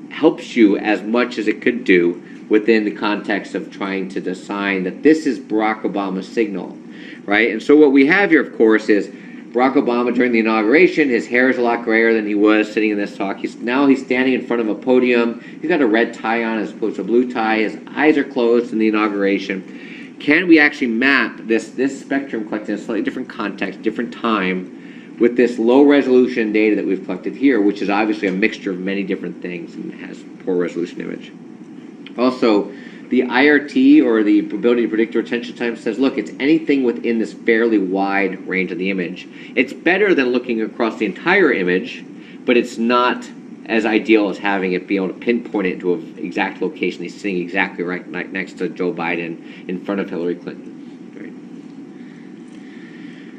helps you as much as it could do within the context of trying to assign that this is Barack Obama's signal, right? And so what we have here, of course, is Barack Obama during the inauguration. His hair is a lot grayer than he was sitting in this talk. Now he's standing in front of a podium. He's got a red tie on as opposed to a blue tie. His eyes are closed in the inauguration. Can we actually map this spectrum collected in a slightly different context, different time, with this low resolution data that we've collected here, which is obviously a mixture of many different things and has poor resolution image. Also, the IRT, or the ability to predict retention time, says, look, it's anything within this fairly wide range of the image. It's better than looking across the entire image, but it's not as ideal as having it be able to pinpoint it to an exact location. He's sitting exactly right next to Joe Biden in front of Hillary Clinton.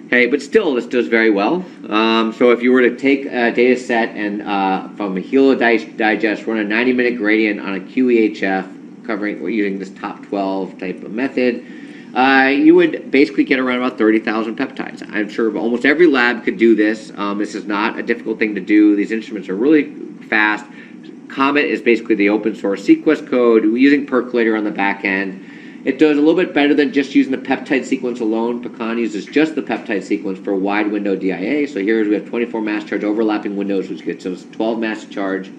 Okay, but still, this does very well. So if you were to take a data set and from a Hela digest, run a 90-minute gradient on a QEHF, covering using this top 12 type of method, you would basically get around about 30,000 peptides. I'm sure almost every lab could do this. This is not a difficult thing to do. These instruments are really fast. Comet is basically the open source sequence code. We're using Percolator on the back end. It does a little bit better than just using the peptide sequence alone. PECAN uses just the peptide sequence for a wide window DIA. So here we have 24 mass charge overlapping windows, which gets us 12 mass charge.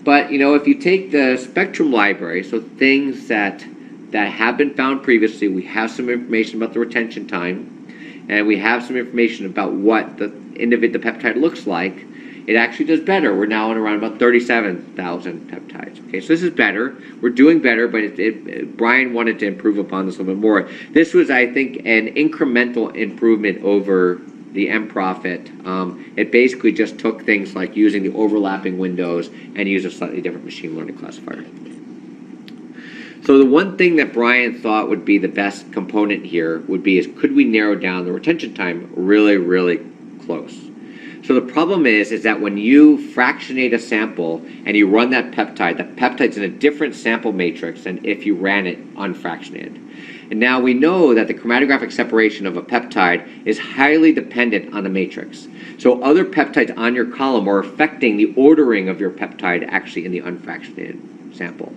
But if you take the spectrum library, so things that have been found previously, we have some information about the retention time, and we have some information about what the peptide looks like. It actually does better. We're now at around about 37,000 peptides. Okay, so this is better. We're doing better, but Brian wanted to improve upon this a little bit more. This was, I think, an incremental improvement over the MProfit. It basically just took things like using the overlapping windows and used a slightly different machine learning classifier. So the one thing that Brian thought would be the best component here would be could we narrow down the retention time really, really close? So the problem is that when you fractionate a sample and you run that peptide's in a different sample matrix than if you ran it unfractionated. And now we know that the chromatographic separation of a peptide is highly dependent on the matrix. So other peptides on your column are affecting the ordering of your peptide actually in the unfractionated sample.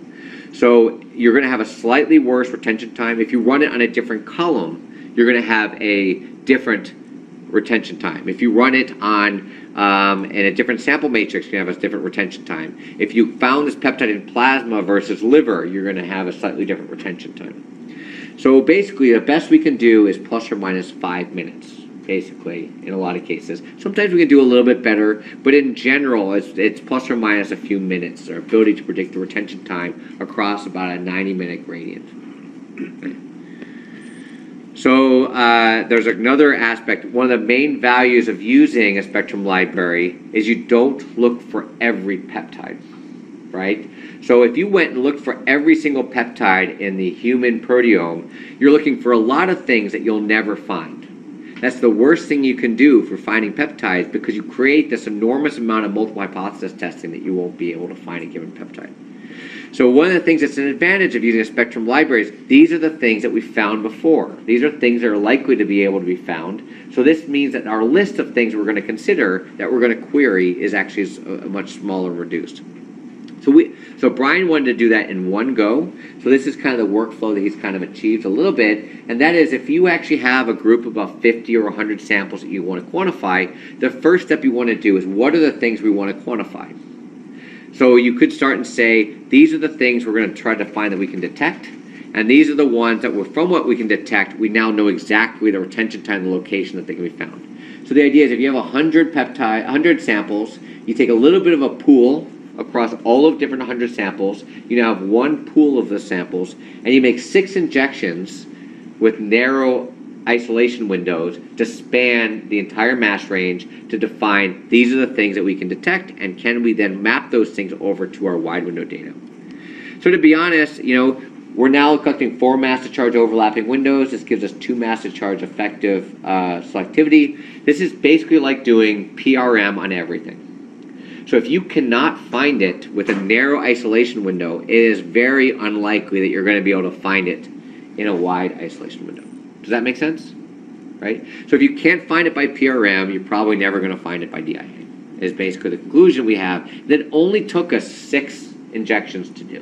So you're going to have a slightly worse retention time. If you run it on a different column, you're going to have a different retention time. If you run it on in a different sample matrix, you're going to have a different retention time. If you found this peptide in plasma versus liver, you're going to have a slightly different retention time. So basically, the best we can do is plus or minus 5 minutes, basically, in a lot of cases. Sometimes we can do a little bit better, but in general, it's plus or minus a few minutes, our ability to predict the retention time across about a 90-minute gradient. So there's another aspect. One of the main values of using a spectrum library is you don't look for every peptide, right? So if you went and looked for every single peptide in the human proteome, you're looking for a lot of things that you'll never find. That's the worst thing you can do for finding peptides, because you create this enormous amount of multiple hypothesis testing that you won't be able to find a given peptide. So one of the things that's an advantage of using a spectrum library is these are the things that we found before. These are things that are likely to be able to be found. So this means that our list of things we're going to consider that we're going to query is actually much smaller and reduced. So Brian wanted to do that in one go. So this is kind of the workflow that he's kind of achieved a little bit. And that is, if you actually have a group of about 50 or 100 samples that you want to quantify, the first step you want to do is, what are the things we want to quantify? So you could start and say, these are the things we're going to try to find that we can detect. And these are the ones that from what we can detect, we now know exactly the retention time and the location that they can be found. So the idea is, if you have 100 samples, you take a little bit of a pool across all of different 100 samples, you now have one pool of the samples, and you make 6 injections with narrow isolation windows to span the entire mass range to define these are the things that we can detect, and can we then map those things over to our wide window data. So to be honest, we're now collecting 4 mass to charge overlapping windows. This gives us 2 mass to charge effective selectivity. This is basically like doing PRM on everything. So if you cannot find it with a narrow isolation window, it is very unlikely that you're going to be able to find it in a wide isolation window. Does that make sense? Right? So if you can't find it by PRM, you're probably never going to find it by DIA, is basically the conclusion we have. That only took us 6 injections to do.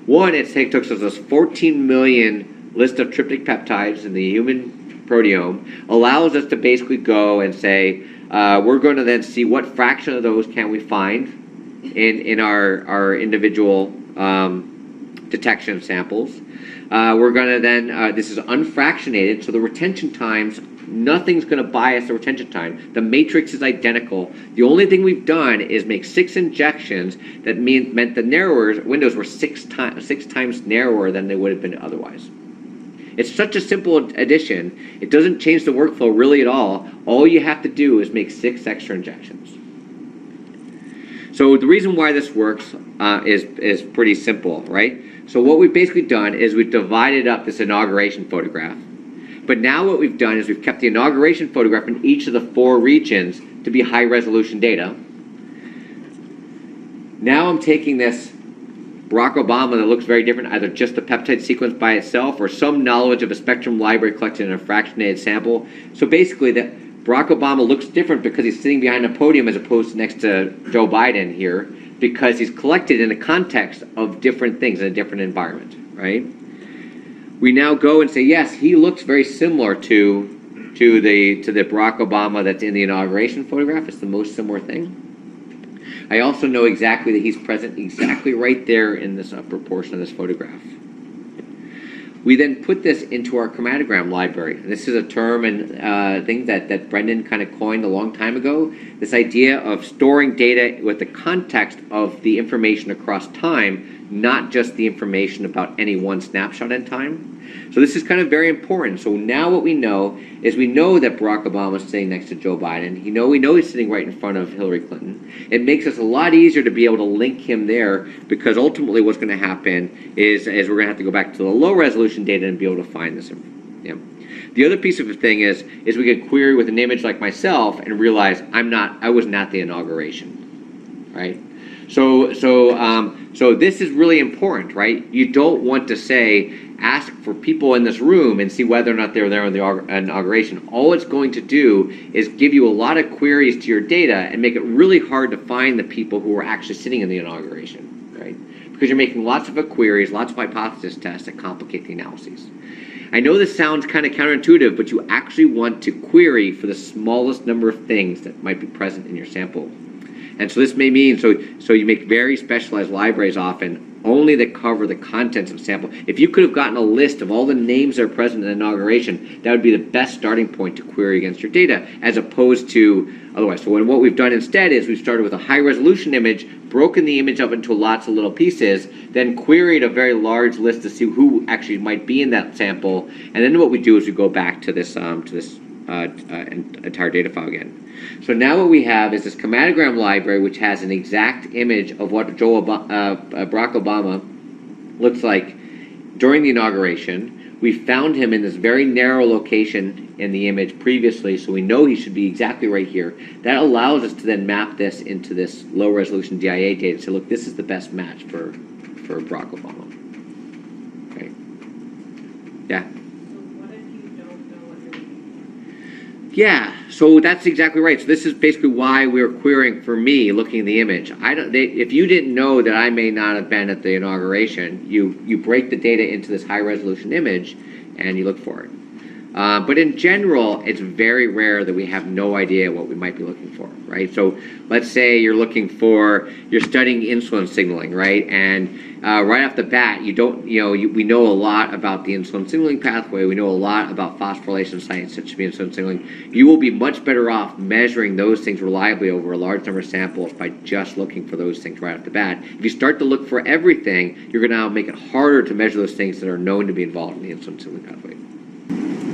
One, it took us this 14 million list of tryptic peptides in the human proteome, allows us to basically go and say, we're going to then see what fraction of those can we find in our individual detection samples. We're going to then, this is unfractionated, so the retention times, nothing's going to bias the retention time. The matrix is identical. The only thing we've done is make 6 injections that meant the narrower windows were 6 times narrower than they would have been otherwise. It's such a simple addition. It doesn't change the workflow really at all. All you have to do is make 6 extra injections. So the reason why this works is pretty simple, right? So what we've basically done is we've divided up this inauguration photograph. But now what we've done is we've kept the inauguration photograph in each of the 4 regions to be high-resolution data. Now I'm taking this Barack Obama that looks very different, either just the peptide sequence by itself or some knowledge of a spectrum library collected in a fractionated sample. So basically, that Barack Obama looks different because he's sitting behind a podium as opposed to next to Joe Biden here, because he's collected in the context of different things in a different environment, right? We now go and say, yes, he looks very similar to the Barack Obama that's in the inauguration photograph. It's the most similar thing. I also know exactly that he's present exactly right there in this upper portion of this photograph. We then put this into our chromatogram library. This is a term and thing that Brendan kind of coined a long time ago. This idea of storing data with the context of the information across time, not just the information about any one snapshot in time. So this is kind of very important. So now what we know is we know that Barack Obama is sitting next to Joe Biden. We know he's sitting right in front of Hillary Clinton. It makes us a lot easier to be able to link him there, because ultimately what's going to happen is we're going to have to go back to the low resolution data and be able to find this. Yeah. The other piece of the thing is we could query with an image like myself and realize I wasn't at the inauguration, right? So this is really important, right? You don't want to say, ask for people in this room and see whether or not they're there on the inauguration. All it's going to do is give you a lot of queries to your data and make it really hard to find the people who are actually sitting in the inauguration, right? Because you're making lots of queries, lots of hypothesis tests that complicate the analyses. I know this sounds kind of counterintuitive, but you actually want to query for the smallest number of things that might be present in your sample. And so this may mean, so you make very specialized libraries often, only that cover the contents of a sample. If you could have gotten a list of all the names that are present in the inauguration, that would be the best starting point to query against your data, as opposed to otherwise. So what we've done instead is we've started with a high-resolution image, broken the image up into lots of little pieces, then queried a very large list to see who actually might be in that sample, and then what we do is we go back to this entire data file again. So now what we have is this chromatogram library, which has an exact image of what Barack Obama looks like during the inauguration. We found him in this very narrow location in the image previously, so we know he should be exactly right here. That allows us to then map this into this low-resolution DIA data and say, look, this is the best match for Barack Obama. Okay. Yeah. Yeah, so that's exactly right. So this is basically why we were querying for me looking at the image. If you didn't know that I may not have been at the inauguration, you break the data into this high resolution image and you look for it. But in general, it's very rare that we have no idea what we might be looking for, right? So let's say you're studying insulin signaling, right? And right off the bat, we know a lot about the insulin signaling pathway. We know a lot about phosphorylation sites that should be insulin signaling. You will be much better off measuring those things reliably over a large number of samples by just looking for those things right off the bat. If you start to look for everything, you're going to now make it harder to measure those things that are known to be involved in the insulin signaling pathway.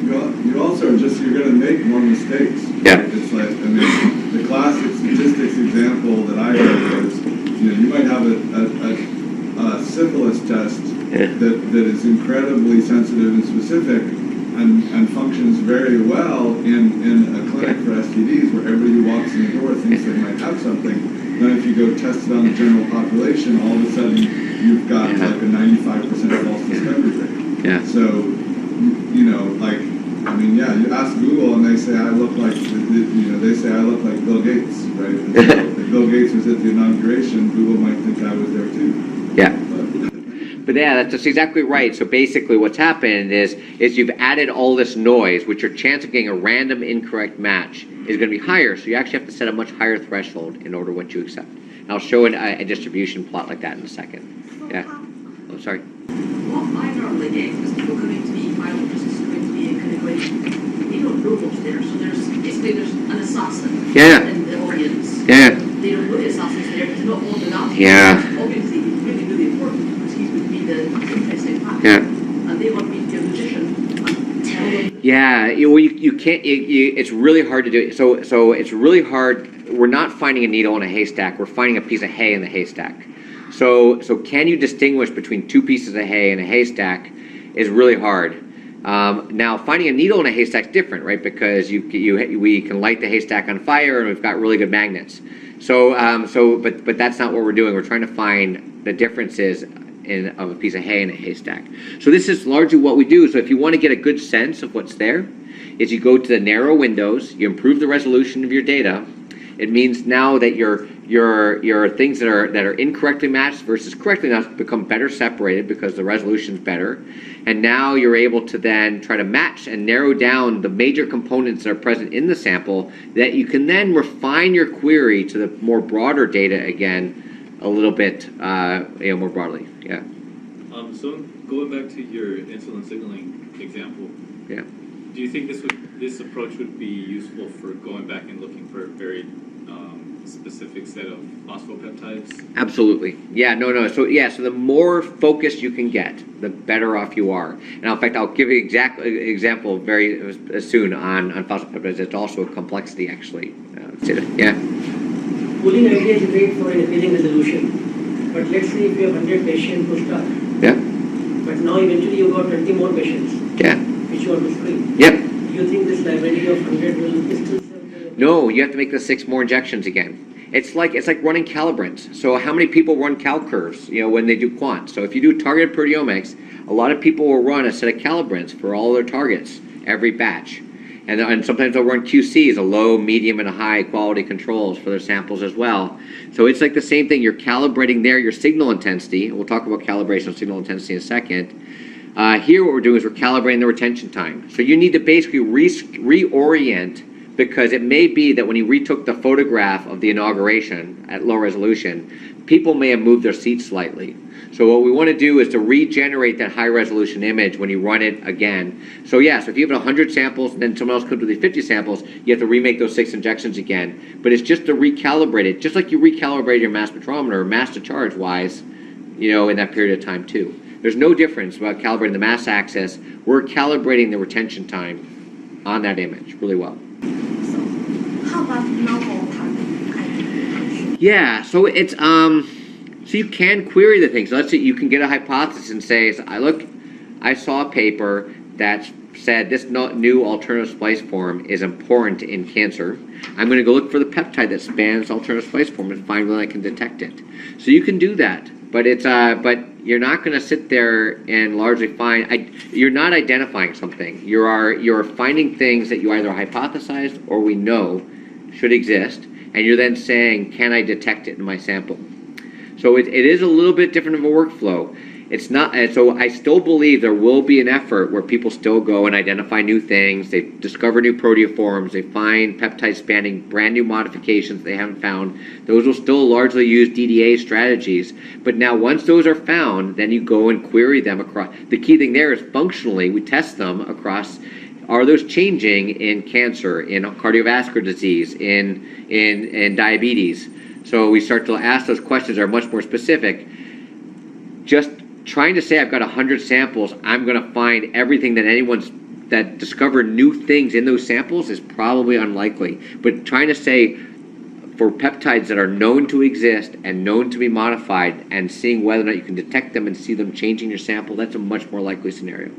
You also you're going to make more mistakes. Yeah. Right? It's like, the classic statistics example that I heard was, you might have a syphilis test that is incredibly sensitive and specific and functions very well in a clinic for STDs where everybody who walks in the door thinks they might have something. Then if you go test it on the general population, all of a sudden you've got like a 95% false discovery rate. Yeah. So, you ask Google and they say I look like, Bill Gates, right? And so if Bill Gates was at the inauguration, Google might think I was there too. Yeah. But yeah, that's exactly right. So basically what's happened is you've added all this noise, which your chance of getting a random incorrect match is going to be higher. So you actually have to set a much higher threshold in order what you accept. And I'll show a distribution plot like that in a second. Yeah. Oh, sorry. What I normally get is people coming to me, my office is going to be a kind of like, they don't know what's there. So there's an assassin in the audience. Yeah. They don't know the assassin's there because not all the Nazis. Yeah. Obviously, it's really, really important because he's going to be the interesting fact. Yeah. And they want me to be a magician and tell them. Yeah, you can't. It's really hard to do. So it's really hard. We're not finding a needle in a haystack. We're finding a piece of hay in the haystack. So can you distinguish between two pieces of hay in a haystack is really hard. Now, finding a needle in a haystack is different, right? Because we can light the haystack on fire, and we've got really good magnets. But that's not what we're doing. We're trying to find the differences of a piece of hay in a haystack. So this is largely what we do. So if you want to get a good sense of what's there, is you go to the narrow windows, you improve the resolution of your data. It means now that your things that are incorrectly matched versus correctly matched become better separated because the resolution's better. And now you're able to then try to match and narrow down the major components that are present in the sample that you can then refine your query to the more broader data again a little bit more broadly. Yeah. So going back to your insulin signaling example. Yeah. Do you think this approach would be useful for going back and looking for a very specific set of phosphopeptides? Absolutely. Yeah, no. So the more focused you can get, the better off you are. And in fact, I'll give you an example very soon on phosphopeptides. It's also a complexity, actually. Yeah. Pooling idea is great for increasing resolution. But let's say if you have 100 patients pushed up. Yeah. But now eventually you've got 20 more patients. Yeah. Which you want to screen. Yep. Do you think this library of 100 will still serve? No, you have to make the 6 more injections again. It's like running calibrants. So how many people run cal curves, when they do quant? So if you do targeted proteomics, a lot of people will run a set of calibrants for all their targets every batch. And sometimes they'll run QCs, a low, medium, and a high quality controls for their samples as well. So it's like the same thing. You're calibrating there your signal intensity. We'll talk about calibration of signal intensity in a second. Here what we're doing is we're calibrating the retention time. So you need to basically reorient, because it may be that when you retook the photograph of the inauguration at low resolution, people may have moved their seats slightly. So what we want to do is to regenerate that high resolution image when you run it again. So so if you have 100 samples and then someone else comes with these 50 samples, you have to remake those 6 injections again. But it's just to recalibrate it, just like you recalibrate your mass spectrometer, mass to charge wise, in that period of time too. There's no difference about calibrating the mass axis. We're calibrating the retention time on that image really well. So, how about novel target identification? Yeah, so it's so you can query the thing. So let's say you can get a hypothesis and say, I saw a paper that said this new alternative splice form is important in cancer. I'm going to go look for the peptide that spans alternative splice form and find when I can detect it. So you can do that, but but you're not going to sit there and largely find. You're not identifying something. You're finding things that you either hypothesized or we know should exist, and you're then saying, can I detect it in my sample? So it is a little bit different of a workflow. It's not, so I still believe there will be an effort where people still go and identify new things, they discover new proteoforms, they find peptides spanning brand new modifications they haven't found. Those will still largely use DDA strategies, but now once those are found, then you go and query them across. The key thing there is functionally, we test them across, are those changing in cancer, in cardiovascular disease, in diabetes? So we start to ask those questions that are much more specific. Just trying to say I've got 100 samples, I'm going to find everything that discovered new things in those samples is probably unlikely. But trying to say for peptides that are known to exist and known to be modified and seeing whether or not you can detect them and see them changing your sample, that's a much more likely scenario.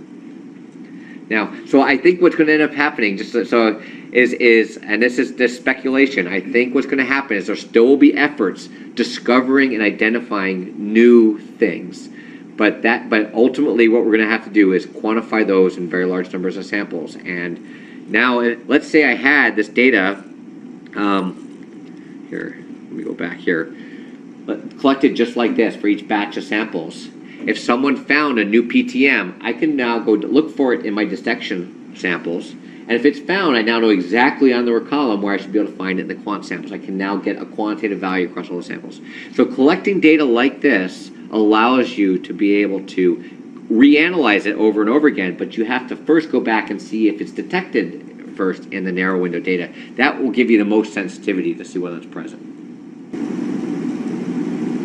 Now, so I think what's going to end up happening, is and this is just speculation, I think what's going to happen is there still will be efforts discovering and identifying new things. But ultimately what we're going to have to do is quantify those in very large numbers of samples. And now, let's say I had this data, here, let me go back here, collected just like this for each batch of samples. If someone found a new PTM, I can now go look for it in my dissection samples. And if it's found, I now know exactly on the column where I should be able to find it in the quant samples. I can now get a quantitative value across all the samples. So collecting data like this allows you to be able to reanalyze it over and over again, but you have to first go back and see if it's detected first in the narrow window data. That will give you the most sensitivity to see whether it's present.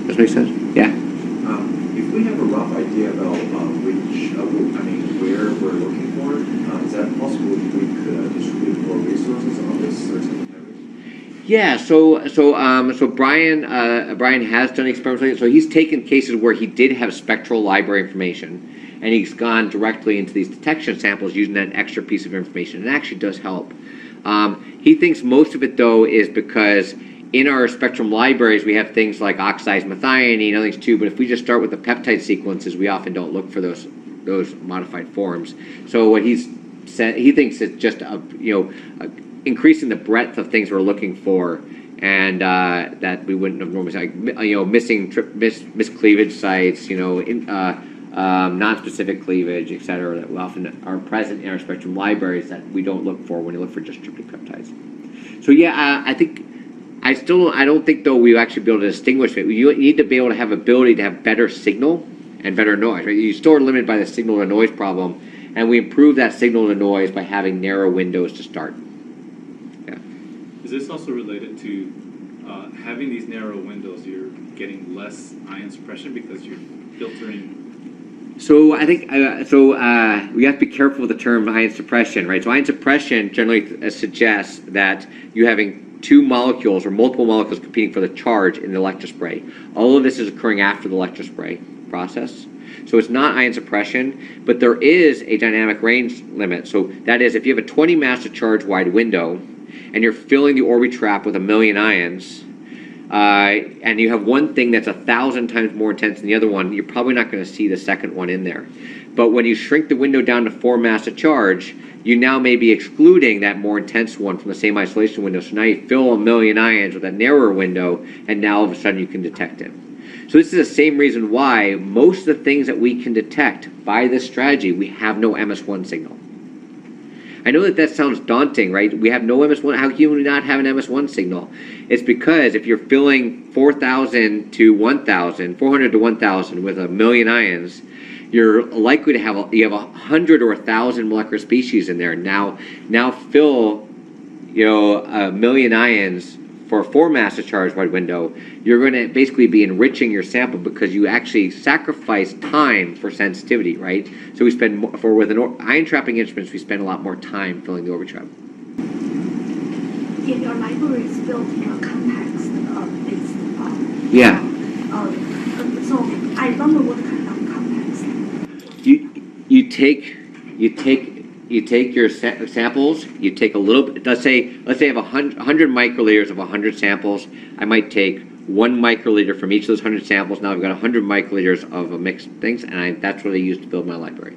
Does that make sense? Yeah? If we have a rough idea about where we're looking for, is that possible if we could distribute more resources on this certain area? Yeah, so Brian has done experiments. So he's taken cases where he did have spectral library information, and he's gone directly into these detection samples using that extra piece of information. It actually does help. He thinks most of it, though, is because in our spectrum libraries, we have things like oxidized methionine and other things too, but if we just start with the peptide sequences, we often don't look for those modified forms. So what he's said, he thinks it's just increasing the breadth of things we're looking for, and that we wouldn't have normally, like miscleavage sites, non-specific cleavage, et cetera, that often are present in our spectrum libraries that we don't look for when you look for just triplet peptides. So yeah, I don't think though we actually be able to distinguish it. You need to be able to have ability to have better signal and better noise. Right? You still are limited by the signal to noise problem, and we improve that signal to noise by having narrow windows to start. Yeah. Is this also related to having these narrow windows? You're getting less ion suppression because you're filtering. So I think we have to be careful with the term ion suppression, right? So ion suppression generally suggests that you having two molecules or multiple molecules competing for the charge in the electrospray. All of this is occurring after the electrospray process. So it's not ion suppression, but there is a dynamic range limit. So that is, if you have a 20 mass to charge wide window and you're filling the Orbitrap with 1 million ions, and you have one thing that's 1,000 times more intense than the other one, you're probably not going to see the second one in there. But when you shrink the window down to 4 mass to charge, you now may be excluding that more intense one from the same isolation window. So now you fill 1 million ions with a narrower window, and now all of a sudden you can detect it. So this is the same reason why most of the things that we can detect by this strategy, we have no MS1 signal. I know that sounds daunting, right? We have no MS1. How can we not have an MS1 signal? It's because if you're filling 4,000 to 1,000, 400 to 1,000 with 1 million ions, you're likely to have 100 or 1,000 molecular species in there. Now fill 1 million ions for a 4 mass to charge wide window. You're going to basically be enriching your sample because you actually sacrifice time for sensitivity, right? So we spend with ion trapping instruments, we spend a lot more time filling the Orbitrap. In your library is built in a context of this. Yeah. So I don't know what kind of context. You take your samples, you take a little bit, let's say I have 100 microliters of 100 samples. I might take 1 microliter from each of those 100 samples. Now I've got 100 microliters of a mixed things, and that's what I use to build my library.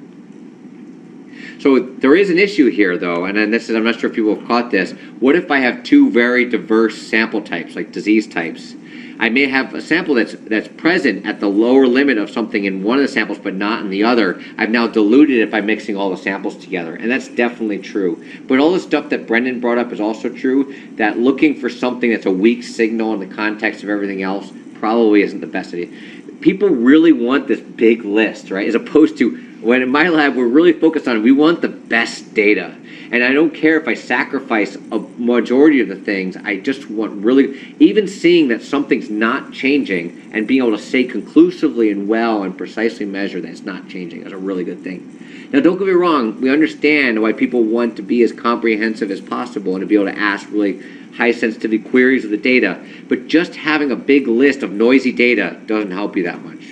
So there is an issue here, though, and then this is, I'm not sure if people have caught this. What if I have two very diverse sample types, like disease types? I may have a sample that's present at the lower limit of something in one of the samples, but not in the other. I've now diluted it by mixing all the samples together, and that's definitely true. But all the stuff that Brendan brought up is also true, that looking for something that's a weak signal in the context of everything else probably isn't the best idea. People really want this big list, right? As opposed to, when in my lab, we're really focused on, we want the best data. And I don't care if I sacrifice a majority of the things, I just want really, even seeing that something's not changing and being able to say conclusively and well and precisely measure that it's not changing is a really good thing. Now, don't get me wrong, we understand why people want to be as comprehensive as possible and to be able to ask really high sensitivity queries of the data, but just having a big list of noisy data doesn't help you that much.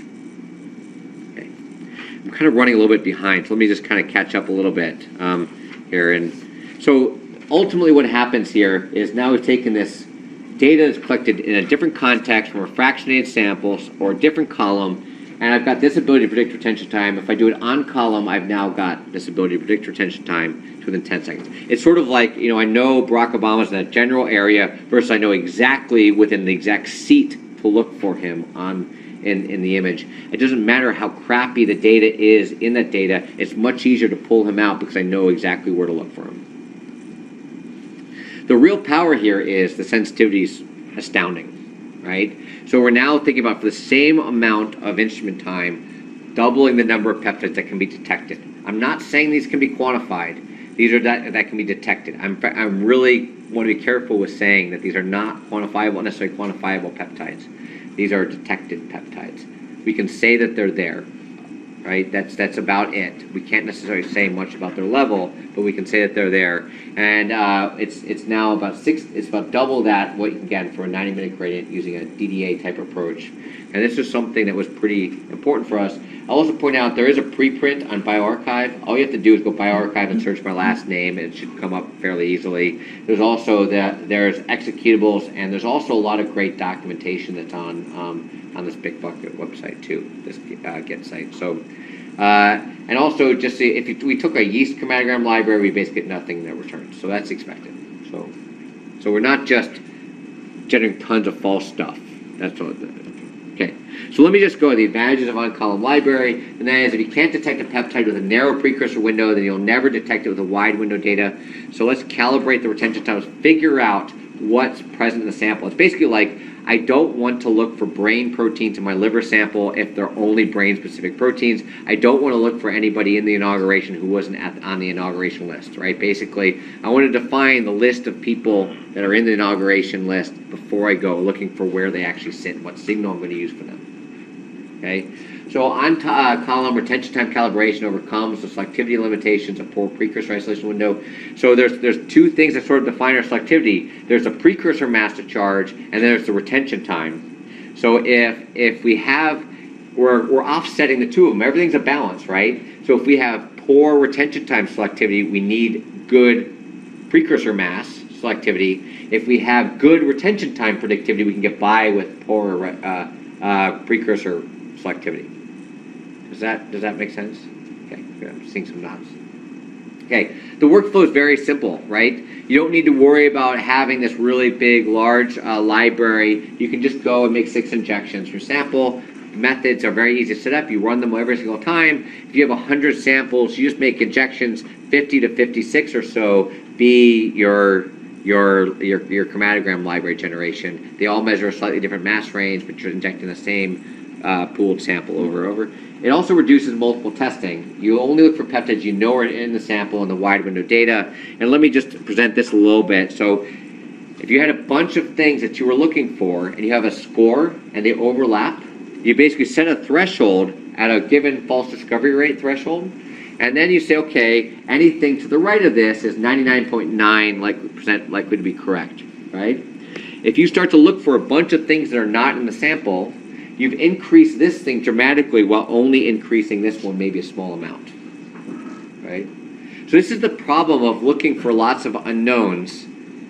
Okay. I'm kind of running a little bit behind, so let me just kind of catch up a little bit here. And so ultimately what happens here is now we've taken this data that's collected in a different context from a fractionated samples or a different column, and I've got this ability to predict retention time. If I do it on column, I've now got this ability to predict retention time to within 10 seconds. It's sort of like, you know, I know Barack Obama's in that general area versus I know exactly within the exact seat to look for him in the image. It doesn't matter how crappy the data is in that data, it's much easier to pull him out because I know exactly where to look for him. The real power here is the sensitivity's astounding, right? So we're now thinking about, for the same amount of instrument time, doubling the number of peptides that can be detected. I'm not saying these can be quantified. These are that can be detected. I'm really want to be careful with saying that these are not quantifiable, necessarily quantifiable peptides. These are detected peptides. We can say that they're there, right? That's about it. We can't necessarily say much about their level, but we can say that they're there. And it's now about double that what you can get for a 90-minute gradient using a DDA type approach. And this is something that was pretty important for us. I'll also point out there is a preprint on bioRxiv. All you have to do is go bioRxiv and search my last name, and it should come up fairly easily. There's also there's executables, and there's also a lot of great documentation that's on this Big Bucket website too, this Get site. So, and also just see, if we took a yeast chromatogram library, we basically get nothing that returns. So that's expected. So we're not just generating tons of false stuff. That's all. Okay, so let me just go to the advantages of on-column library, and that is if you can't detect a peptide with a narrow precursor window, then you'll never detect it with a wide window data. So let's calibrate the retention times, figure out what's present in the sample. It's basically like, I don't want to look for brain proteins in my liver sample if they're only brain-specific proteins. I don't want to look for anybody in the inauguration who wasn't on the inauguration list, right? Basically, I want to define the list of people that are in the inauguration list before I go looking for where they actually sit and what signal I'm going to use for them, okay? So on column, retention time calibration overcomes the selectivity limitations of poor precursor isolation window. So there's two things that sort of define our selectivity. There's a precursor mass to charge, and then there's the retention time. So if we have, we're offsetting the two of them. Everything's a balance, right? So if we have poor retention time selectivity, we need good precursor mass selectivity. If we have good retention time predictivity, we can get by with poor precursor selectivity. Does that make sense? Okay, good. I'm seeing some nods. Okay, the workflow is very simple, right? You don't need to worry about having this really big, large library. You can just go and make 6 injections. Your sample methods are very easy to set up. You run them every single time. If you have 100 samples, you just make injections 50 to 56 or so be your chromatogram library generation. They all measure a slightly different mass range, but you're injecting the same pooled sample over and over. It also reduces multiple testing. You only look for peptides you know are in the sample and the wide window data. And let me just present this a little bit. So if you had a bunch of things that you were looking for and you have a score and they overlap, you basically set a threshold at a given false discovery rate threshold. And then you say, okay, anything to the right of this is 99.9% likely to be correct, right? If you start to look for a bunch of things that are not in the sample, you've increased this thing dramatically while only increasing this one maybe a small amount. right? So this is the problem of looking for lots of unknowns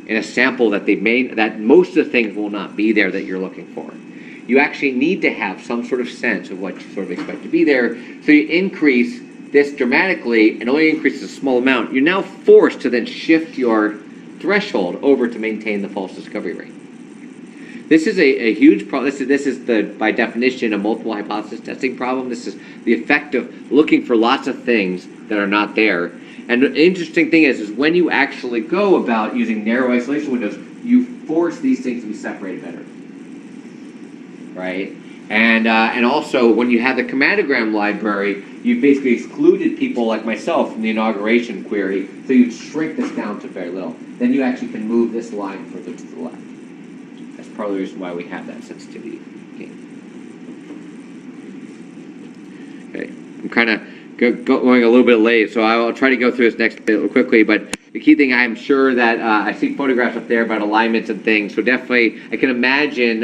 in a sample that most of the things will not be there that you're looking for. You actually need to have some sort of sense of what you sort of expect to be there. So you increase this dramatically and only increases a small amount. You're now forced to then shift your threshold over to maintain the false discovery rate. This is a huge problem. This is by definition, a multiple hypothesis testing problem. This is the effect of looking for lots of things that are not there. And the interesting thing is when you actually go about using narrow isolation windows, you force these things to be separated better, right? And also, when you have the Chromatogram library, you basically excluded people like myself from the inauguration query, so you shrink this down to very little. Then you actually can move this line further to the left. That's part of the reason why we have that sensitivity gain. Okay, I'm kind of going a little bit late, so I'll try to go through this next bit quickly, but the key thing, I'm sure that I see photographs up there about alignments and things, so definitely I can imagine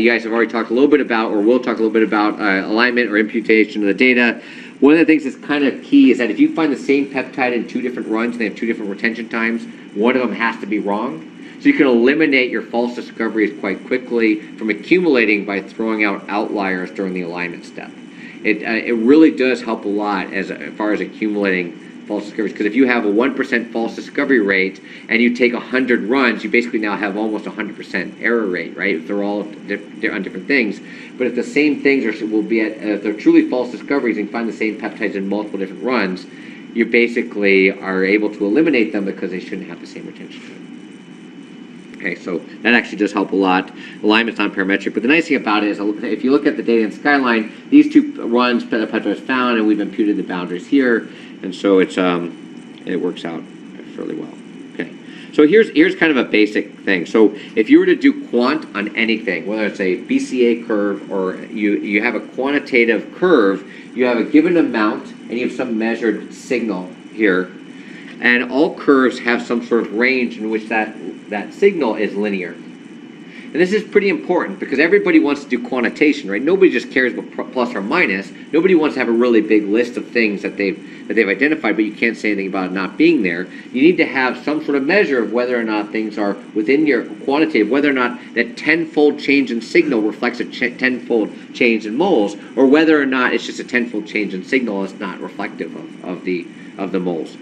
you guys have already talked a little bit about, or will talk a little bit about alignment or imputation of the data. One of the things that's kind of key is that if you find the same peptide in 2 different runs and they have 2 different retention times, one of them has to be wrong. So you can eliminate your false discoveries quite quickly from accumulating by throwing out outliers during the alignment step. It really does help a lot as far as accumulating false discoveries, because if you have a 1% false discovery rate and you take 100 runs, you basically now have almost 100% error rate, right? If they're all on different things. But if the same things will be if they're truly false discoveries and you find the same peptides in multiple different runs, you basically are able to eliminate them because they shouldn't have the same retention time. Okay, so that actually does help a lot. Alignment's non-parametric, but the nice thing about it is if you look at the data in Skyline, these 2 runs peptide found, and we've imputed the boundaries here, and so it works out fairly well. Okay, so here's kind of a basic thing. So if you were to do quant on anything, whether it's a BCA curve or you have a quantitative curve, you have a given amount and you have some measured signal here, and all curves have some sort of range in which that signal is linear. And this is pretty important because everybody wants to do quantitation, right? Nobody just cares about plus or minus. Nobody wants to have a really big list of things that they've identified, but you can't say anything about it not being there. You need to have some sort of measure of whether or not things are within your quantitative, whether or not that 10-fold change in signal reflects a 10-fold change in moles, or whether or not it's just a 10-fold change in signal that's not reflective of the moles.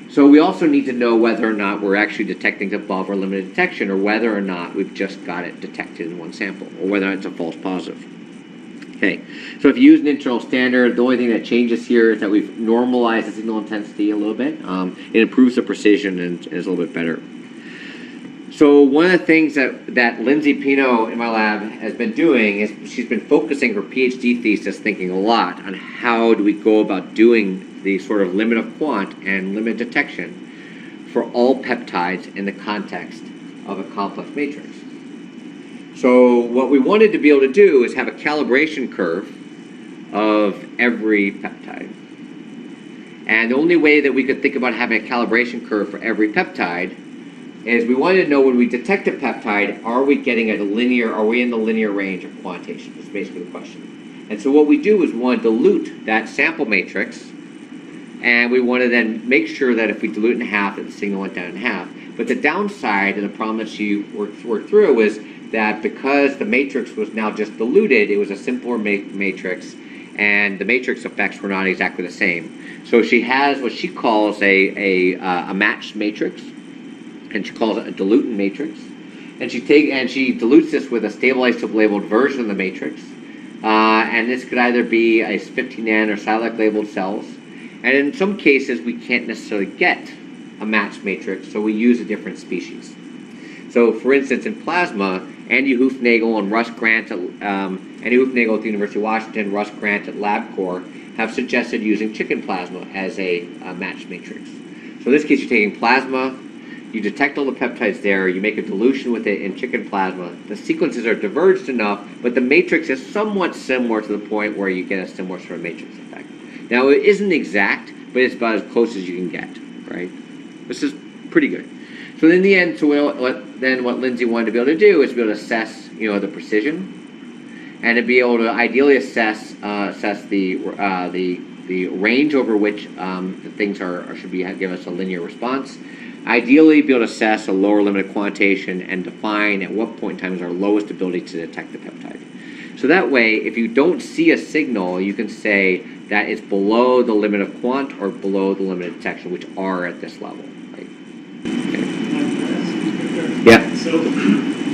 So we also need to know whether or not we're actually detecting above or limited detection, or whether or not we've just got it detected in one sample, or whether it's a false positive. Okay, so if you use an internal standard, the only thing that changes here is that we've normalized the signal intensity a little bit. It improves the precision and is a little bit better. So one of the things that Lindsay Pino in my lab has been doing is she's been focusing her PhD thesis, thinking a lot on how do we go about doing the sort of limit of quant and limit detection for all peptides in the context of a complex matrix. So what we wanted to be able to do is have a calibration curve of every peptide. And the only way that we could think about having a calibration curve for every peptide is we wanted to know when we detect a peptide, are we in the linear range of quantitation? That's basically the question. And so what we do is we want to dilute that sample matrix, and we want to then make sure that if we dilute it in half, that the signal went down in half. But the downside, and the problem that she worked through, is that because the matrix was now just diluted, it was a simpler matrix, and the matrix effects were not exactly the same. So she has what she calls a matched matrix, and she calls it a dilutant matrix. And she dilutes this with a stabilized labeled version of the matrix. And this could either be a 15N or Silac labeled cells. And in some cases, we can't necessarily get a matched matrix, so we use a different species. So, for instance, in plasma, Andy Hoofnagel and Russ Grant, Andy Hoofnagel at the University of Washington, Russ Grant at LabCorp, have suggested using chicken plasma as a matched matrix. So in this case, you're taking plasma, you detect all the peptides there, you make a dilution with it in chicken plasma. The sequences are diverged enough, but the matrix is somewhat similar to the point where you get a similar sort of matrix effect. Now, it isn't exact, but it's about as close as you can get, right? This is pretty good. So in the end, what Lindsay wanted to be able to do is be able to assess, the precision. and to be able to ideally assess the range over which the things should give us a linear response. Ideally, be able to assess a lower limit of quantitation and define at what point in time is our lowest ability to detect the peptide. So that way, if you don't see a signal, you can say that it's below the limit of quant or below the limit of detection, which are at this level. Right? Okay. Yeah. So, do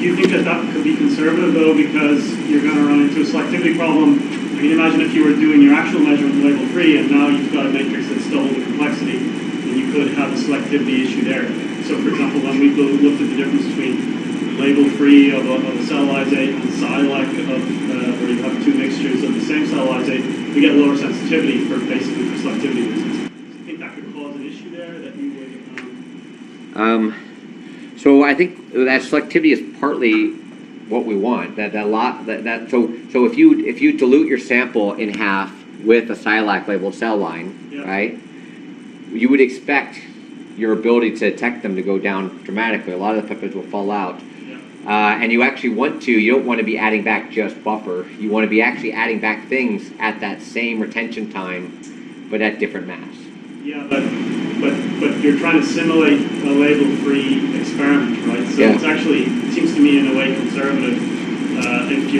you think that could be conservative though, because you're going to run into a selectivity problem? I mean, imagine if you were doing your actual measurement label free, and now you've got a matrix that's double the complexity, and you could have a selectivity issue there. So, for example, when we looked at the difference between label free of a cell lysate and Silec where you have two mixtures of the same cell lysate, we get lower sensitivity for basically for selectivity reasons. Do you think that could cause an issue there that you would? So I think that selectivity is partly what we want. So if you dilute your sample in half with a Silec labeled cell line, right, you would expect your ability to detect them to go down dramatically. A lot of the peptides will fall out. And you actually you don't want to be adding back just buffer. You want to be actually adding back things at that same retention time, but at different mass. Yeah, but you're trying to simulate a label-free experiment, right? So it's actually, it seems to me in a way conservative if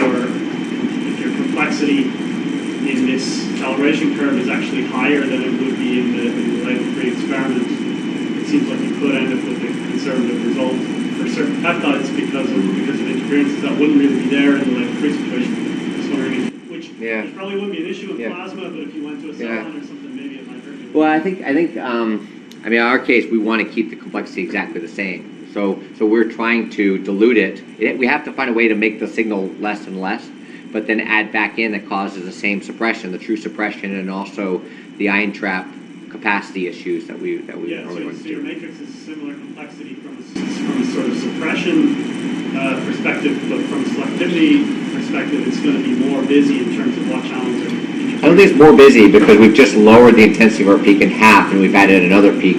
your complexity in this calibration curve is actually higher than it would be in the label-free experiment. It seems like you could end up with a conservative result for certain peptides because of interferences that wouldn't really be there in the label-free situation. Just wondering which probably wouldn't be an issue with plasma, but if you went to a cell line or something, maybe it might hurt you. Well, I think in our case, we want to keep the complexity exactly the same. So we're trying to dilute it. We have to find a way to make the signal less and less, but then add back in that causes the same suppression, the true suppression, and also the ion trap capacity issues that we really want to do. So your matrix is similar complexity from a sort of suppression perspective, but from a selectivity perspective, it's going to be more busy in terms of what channels are. I don't think it's more busy because we've just lowered the intensity of our peak in half, and we've added another peak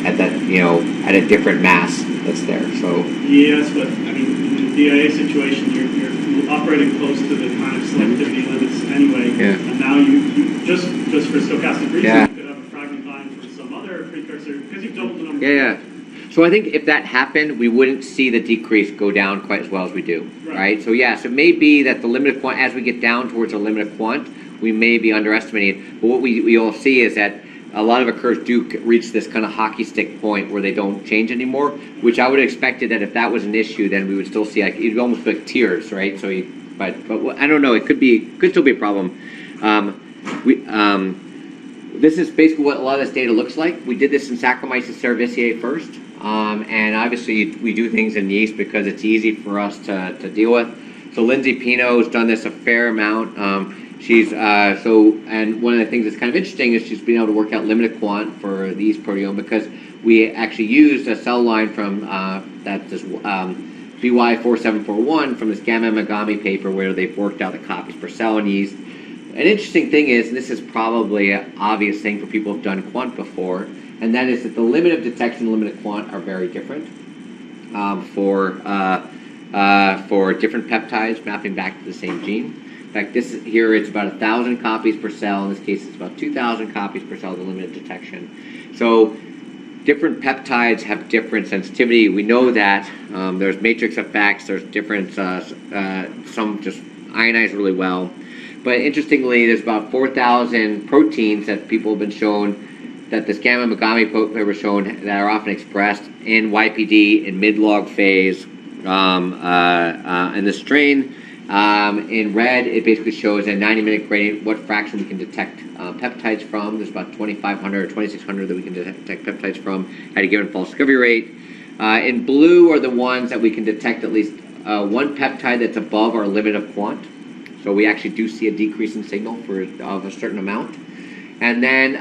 at that, at a different mass that's there. So yes, but I mean, in the DIA situation, you're operating close to the kind of selectivity limits anyway, and now you just for stochastic reasons, you could have a fragment ion from some other precursor because you've doubled the number. So I think if that happened, we wouldn't see the decrease go down quite as well as we do, right? So so it may be that the limit of quant, as we get down towards a limit of quant, we may be underestimating it. But what we all see is that a lot of our curves do reach this kind of hockey stick point where they don't change anymore, which I would have expected that if that was an issue, then we would still see like it'd almost be like tears, right? So, but I don't know. It could still be a problem. This is basically what a lot of this data looks like. We did this in Saccharomyces cerevisiae first, and obviously we do things in yeast because it's easy for us to deal with. So Lindsay Pino's done this a fair amount. And one of the things that's kind of interesting is she's been able to work out limited quant for these proteome because we actually used a cell line from BY4741 from this Gamma Megami paper where they've worked out the copies per cell in yeast. An interesting thing is, and this is probably an obvious thing for people who've done quant before, and that is that the limit of detection and limit of quant are very different for different peptides mapping back to the same gene. In fact, here it's about 1,000 copies per cell. In this case, it's about 2,000 copies per cell, the limit of detection. So different peptides have different sensitivity. We know that there's matrix effects. There's different, some just ionize really well. But interestingly, there's about 4,000 proteins that people have been shown, that this Gamma Megami paper shown, that are often expressed in YPD in mid-log phase in the strain. In red, it basically shows a 90-minute gradient what fraction we can detect peptides from. There's about 2,500 or 2,600 that we can detect peptides from at a given false discovery rate. In blue are the ones that we can detect at least one peptide that's above our limit of quant. So we actually do see a decrease in signal of a certain amount. And then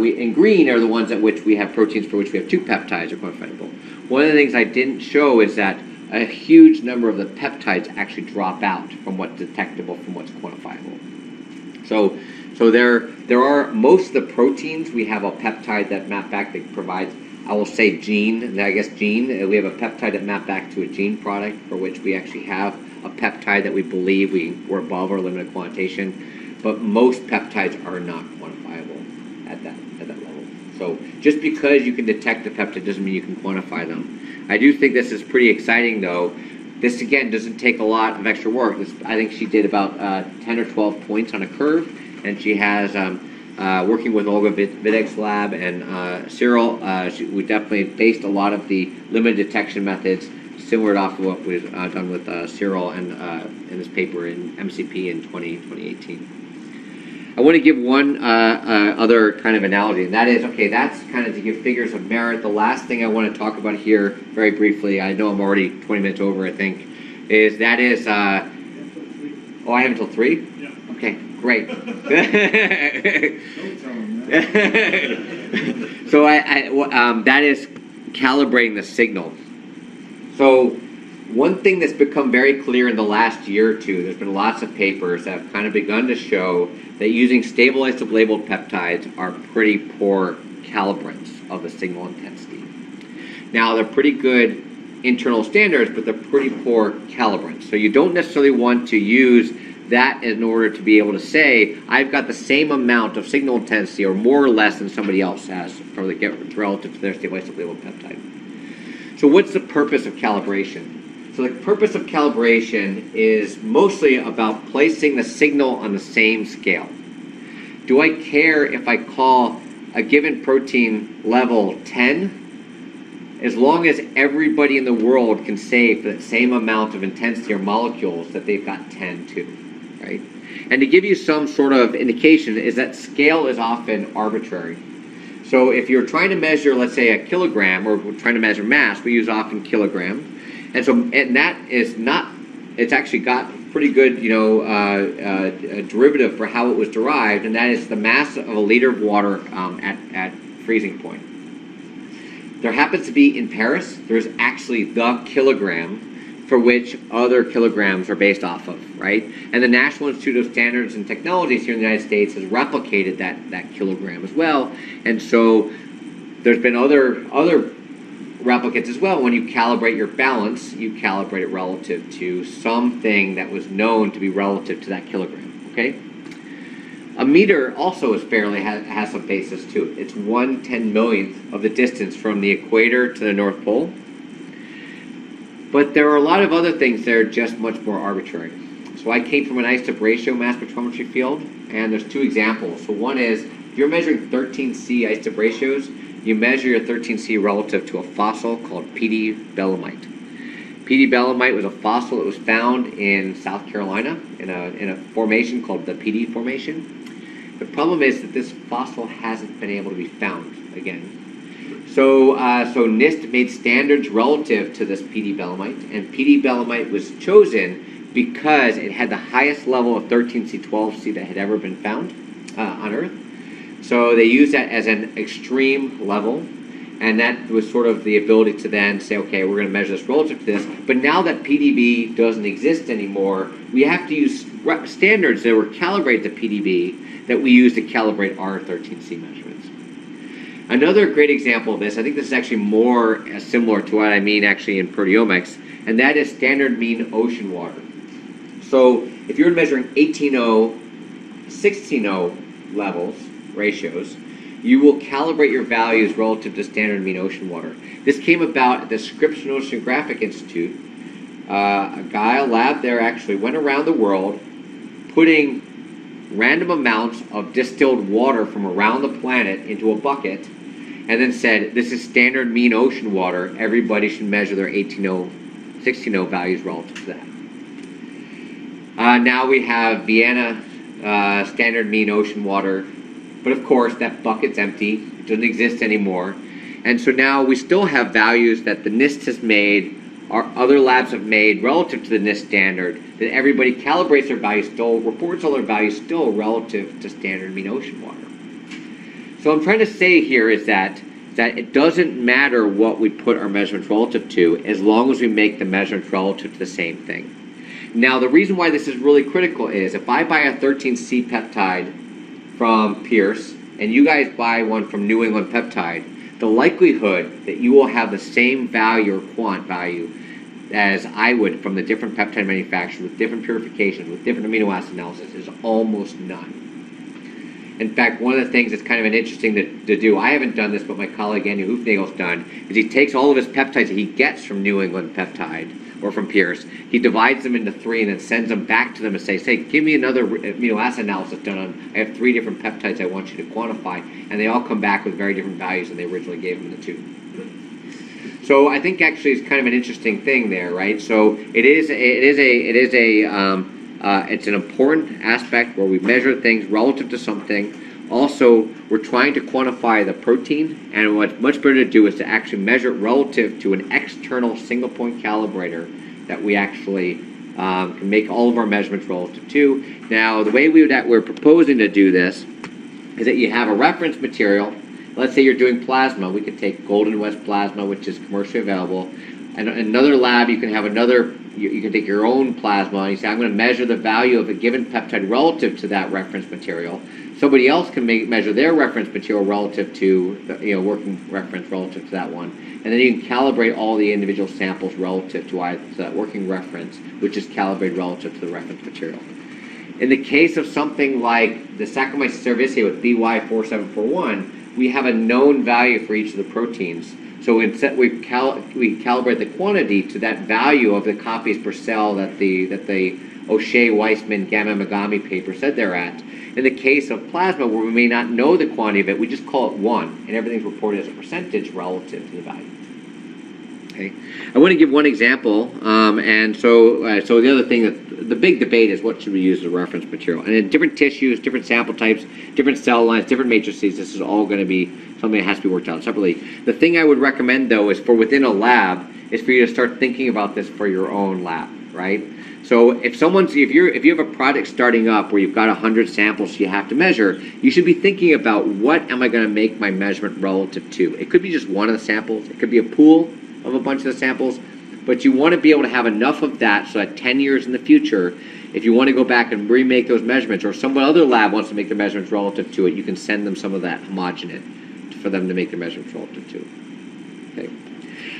in green are the ones at which we have proteins for which we have two peptides are quantifiable. One of the things I didn't show is that a huge number of the peptides actually drop out from what's detectable from what's quantifiable. So there are most of the proteins we have a peptide that map back that provides, I will say gene. We have a peptide that map back to a gene product for which we actually have a a peptide that we believe we're above our limit of quantitation, but most peptides are not quantifiable at that level. So just because you can detect the peptide doesn't mean you can quantify them. I do think this is pretty exciting, though. This, again, doesn't take a lot of extra work. I think she did about 10 or 12 points on a curve, and she has, working with Olga Videk's lab and Cyril, we definitely based a lot of the limited detection methods similar to what was done with Cyril and in this paper in MCP in 2018. I want to give one other kind of analogy, and that is, okay, that's kind of to give figures of merit. The last thing I want to talk about here, very briefly, I know I'm already 20 minutes over, I think, is that is, oh, I have until 3? Yeah. Okay, great. Don't tell them that. So that is calibrating the signal. So one thing that's become very clear in the last year or two, there's been lots of papers that have kind of begun to show that using stable isotope-labeled peptides are pretty poor calibrants of the signal intensity. Now, they're pretty good internal standards, but they're pretty poor calibrants. So you don't necessarily want to use that in order to be able to say, I've got the same amount of signal intensity or more or less than somebody else has relative to their stable isotope-labeled peptide. So what's the purpose of calibration? So the purpose of calibration is mostly about placing the signal on the same scale. Do I care if I call a given protein level 10? As long as everybody in the world can say for that same amount of intensity or molecules that they've got 10 too, right? And to give you some sort of indication is that scale is often arbitrary. So if you're trying to measure, let's say, a kilogram, or we're trying to measure mass, we use often kilogram. And so, and that is not, it's actually got pretty good, derivative for how it was derived, and that is the mass of a liter of water at freezing point. There happens to be in Paris, there's actually the kilogram for which other kilograms are based off of, right? And the National Institute of Standards and Technologies here in the United States has replicated that kilogram as well. And so there's been other replicates as well. When you calibrate your balance, you calibrate it relative to something that was known to be relative to that kilogram, okay? A meter also is has some basis to it. It's 1/10,000,000th of the distance from the equator to the North Pole. But there are a lot of other things that are just much more arbitrary. So I came from an isotope ratio mass spectrometry field, and there's 2 examples. So one is, if you're measuring 13C isotope ratios, you measure your 13C relative to a fossil called PD belemite. PD belemite was a fossil that was found in South Carolina in a formation called the PD Formation. The problem is that this fossil hasn't been able to be found again. So NIST made standards relative to this PD belemite, and PD belemite was chosen because it had the highest level of 13C, 12C that had ever been found on Earth. So they used that as an extreme level, and that was sort of the ability to then say, okay, we're going to measure this relative to this. But now that PDB doesn't exist anymore, we have to use standards that were calibrated to PDB that we use to calibrate our 13C measurements. Another great example of this, I think this is actually more similar to what I mean actually in proteomics, and that is standard mean ocean water. So if you're measuring 18O, 16O levels, ratios, you will calibrate your values relative to standard mean ocean water. This came about at the Scripps Oceanographic Institute. A lab there actually went around the world putting random amounts of distilled water from around the planet into a bucket and then said, this is standard mean ocean water. Everybody should measure their 18O, 16O values relative to that. Now we have Vienna standard mean ocean water. But of course, that bucket's empty. It doesn't exist anymore. And so now we still have values that the NIST has made, or other labs have made relative to the NIST standard, that everybody calibrates their values still, reports all their values still relative to standard mean ocean water. So what I'm trying to say here is that it doesn't matter what we put our measurements relative to, as long as we make the measurements relative to the same thing. Now, the reason why this is really critical is if I buy a 13C peptide from Pierce, and you guys buy one from New England Peptide, the likelihood that you will have the same value or quant value as I would from the different peptide manufacturers with different purifications, with different amino acid analysis, is almost none. In fact, one of the things that's kind of an interesting to do, I haven't done this, but my colleague Andy Hoofnagel's done, is he takes all of his peptides that he gets from New England Peptide, or from Pierce, he divides them into 3 and then sends them back to them and says, hey, give me another amino acid analysis done on, I have 3 different peptides I want you to quantify, and they all come back with very different values than they originally gave him the 2. So I think actually it's kind of an interesting thing there, right? So it's an important aspect where we measure things relative to something. Also, we're trying to quantify the protein, and what's much better to do is to actually measure it relative to an external single point calibrator that we actually can make all of our measurements relative to. Now, the way we're proposing to do this is that you have a reference material. Let's say you're doing plasma. We could take Golden West plasma, which is commercially available. And in another lab, you can have you can take your own plasma and you say, I'm going to measure the value of a given peptide relative to that reference material. Somebody else can measure their reference material relative to, working reference relative to that one. And then you can calibrate all the individual samples relative to that working reference, which is calibrated relative to the reference material. In the case of something like the Saccharomyces cerevisiae with BY4741, we have a known value for each of the proteins. So instead, we calibrate the quantity to that value of the copies per cell that the O'Shea, Weissman, Gamma Megami paper said they're at. In the case of plasma, where we may not know the quantity of it, we just call it 1, and everything's reported as a percentage relative to the value. Okay, I want to give one example, so the other thing, the big debate is what should we use as a reference material. And in different tissues, different sample types, different cell lines, different matrices, this is all going to be something that has to be worked out separately. The thing I would recommend, though, is for within a lab, is for you to start thinking about this for your own lab, right? So if you have a project starting up where you've got 100 samples you have to measure, you should be thinking about what am I going to make my measurement relative to. It could be just one of the samples. It could be a pool of a bunch of the samples. But you want to be able to have enough of that so that 10 years in the future, if you want to go back and remake those measurements, or some other lab wants to make the measurements relative to it, you can send them some of that homogenate for them to make their measurements relative to. Okay.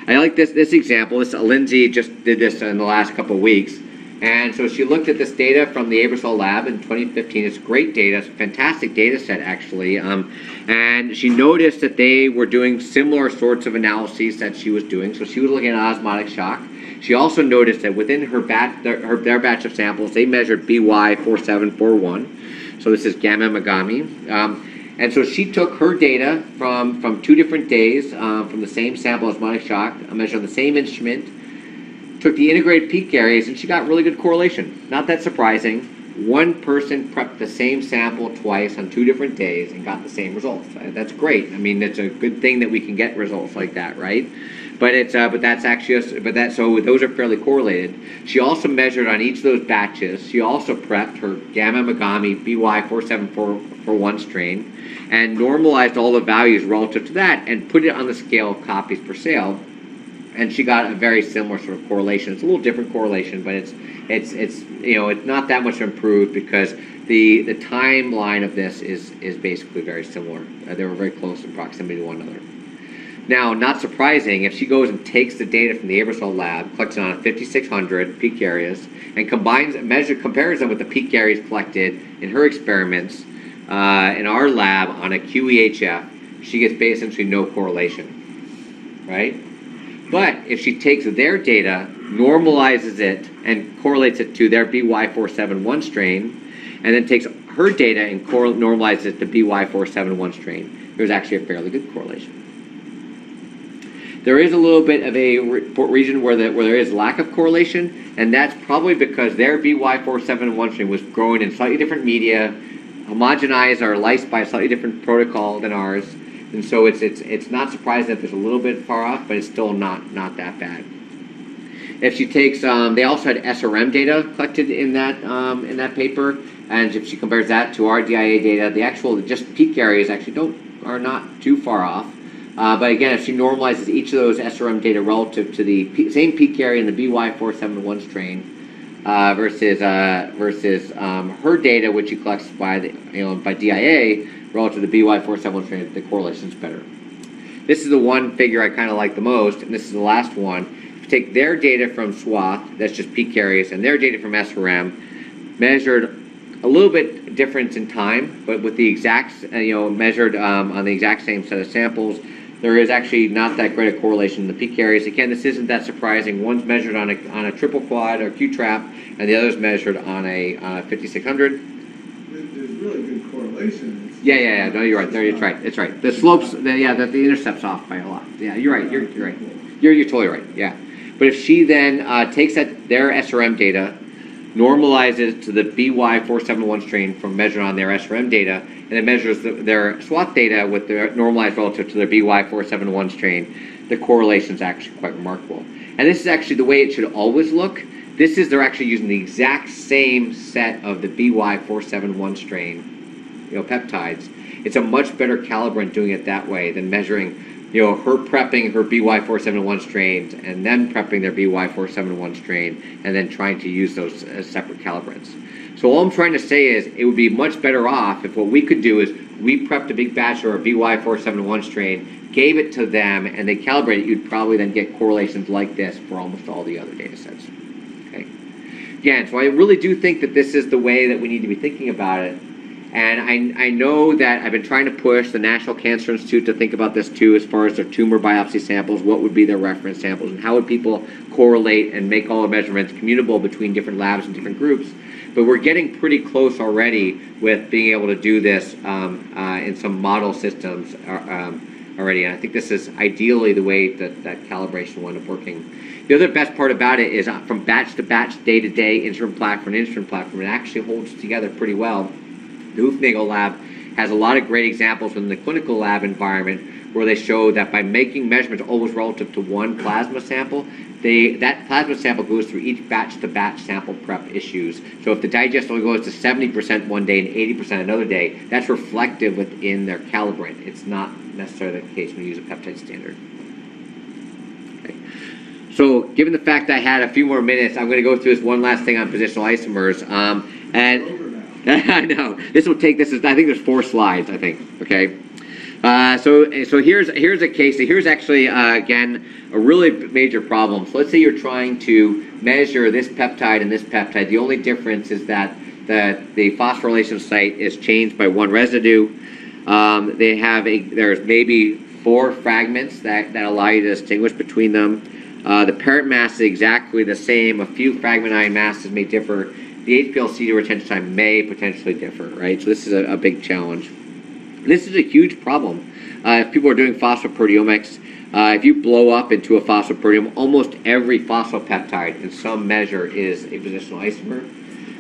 I like this example. Lindsay just did this in the last couple of weeks. And so she looked at this data from the Aebersold lab in 2015. It's great data. It's a fantastic data set, actually. And she noticed that they were doing similar sorts of analyses that she was doing. So she was looking at osmotic shock. She also noticed that within their batch of samples, they measured BY4741. So this is Gamma Megami. And so she took her data from 2 different days from the same sample osmotic shock, measured on the same instrument, took the integrated peak areas, and she got really good correlation. Not that surprising. One person prepped the same sample twice on 2 different days and got the same results. That's great. I mean, it's a good thing that we can get results like that, right? But so those are fairly correlated. She also measured on each of those batches. She also prepped her Gamma Megami BY4741 strain and normalized all the values relative to that and put it on the scale of copies per cell. And she got a very similar sort of correlation. It's a little different correlation, but it's not that much improved because the timeline of this is basically very similar. They were very close in proximity to one another. Now, not surprising, if she goes and takes the data from the Aebersold lab, collects it on 5,600 peak areas, and compares them with the peak areas collected in her experiments in our lab on a QEHF, she gets essentially no correlation, right? But if she takes their data, normalizes it, and correlates it to their BY471 strain, and then takes her data and normalizes it to BY471 strain, there's actually a fairly good correlation. There is a little bit of a region where there is lack of correlation, and that's probably because their BY471 strain was growing in slightly different media, homogenized or lysed by a slightly different protocol than ours. And so it's not surprising that there's a little bit far off, but it's still not that bad. If she takes, they also had SRM data collected in that paper, and if she compares that to our DIA data, the actual just peak areas actually are not too far off. But again, if she normalizes each of those SRM data relative to the same peak area in the BY471 strain versus her data, which she collects by DIA. Relative to the BY471 strain, the correlation is better. This is the one figure I kind of like the most, and this is the last one. take their data from swath, that's just peak carriers, and their data from SRM, measured a little bit difference in time, but with the exact, measured on the exact same set of samples, there is actually not that great a correlation in the peak carriers. Again, this isn't that surprising. One's measured on a triple quad or Q-trap, and the other's measured on a 5600. There's really good correlation. Yeah. No, you're right. There, it's right. It's right. The slopes, the intercept's off by a lot. Yeah, you're right. You're right. You're totally right. Yeah. But if she then takes their SRM data, normalizes to the BY471 strain from measured on their SRM data, and then measures their swath data with their normalized relative to their BY471 strain, the correlation is actually quite remarkable. And this is actually the way it should always look. They're actually using the exact same set of the BY471 strain, peptides. It's a much better calibrant doing it that way than measuring, her prepping her BY471 strains and then prepping their BY471 strain and then trying to use those as separate calibrants. So all I'm trying to say is it would be much better off if what we could do is we prepped a big batch of our BY471 strain, gave it to them, and they calibrate it. You'd probably then get correlations like this for almost all the other data sets. Okay. Again, so I really do think that this is the way that we need to be thinking about it. And I know that I've been trying to push the National Cancer Institute to think about this too, as far as their tumor biopsy samples, what would be their reference samples, and how would people correlate and make all the measurements commutable between different labs and different groups. But we're getting pretty close already with being able to do this in some model systems already. And I think this is ideally the way that calibration will end up working. The other best part about it is from batch to batch, day to day, instrument platform to instrument platform, it actually holds together pretty well. The Hoofnagel lab has a lot of great examples in the clinical lab environment where they show that by making measurements always relative to one plasma sample, that plasma sample goes through each batch-to-batch sample prep issues. So if the digest only goes to 70% one day and 80% another day, that's reflective within their calibrant. It's not necessarily the case when you use a peptide standard. Okay. So given the fact I had a few more minutes, I'm going to go through this one last thing on positional isomers. I know I think there's 4 slides. I think. Okay. So here's a case. So here's actually again a really major problem. So let's say you're trying to measure this peptide and this peptide. The only difference is that the phosphorylation site is changed by one residue. There's maybe 4 fragments that allow you to distinguish between them. The parent mass is exactly the same. A few fragment ion masses may differ. The HPLC to retention time may potentially differ, right? So this is a big challenge. This is a huge problem. If people are doing phosphoproteomics, if you blow up into a phosphoproteome, almost every phospholipid in some measure is a positional isomer.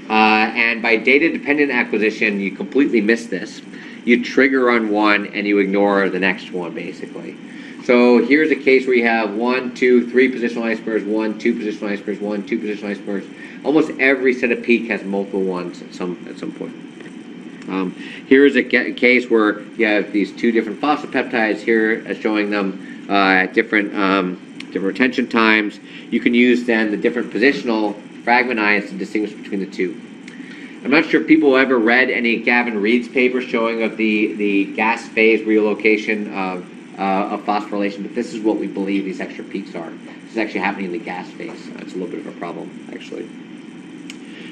And by data-dependent acquisition, you completely miss this. You trigger on one and you ignore the next one, basically. So here's a case where you have 1, 2, 3 positional isomers, 1, 2 positional isomers, 1, 2 positional isomers. Almost every set of peak has multiple ones at some point. Here is a case where you have these 2 different phospholipeptides here, showing them at different retention times. You can use then the different positional fragment ions to distinguish between the 2. I'm not sure if people have ever read any Gavin Reed's paper showing of the gas phase relocation of phosphorylation, but this is what we believe these extra peaks are. This is actually happening in the gas phase. It's a little bit of a problem, actually.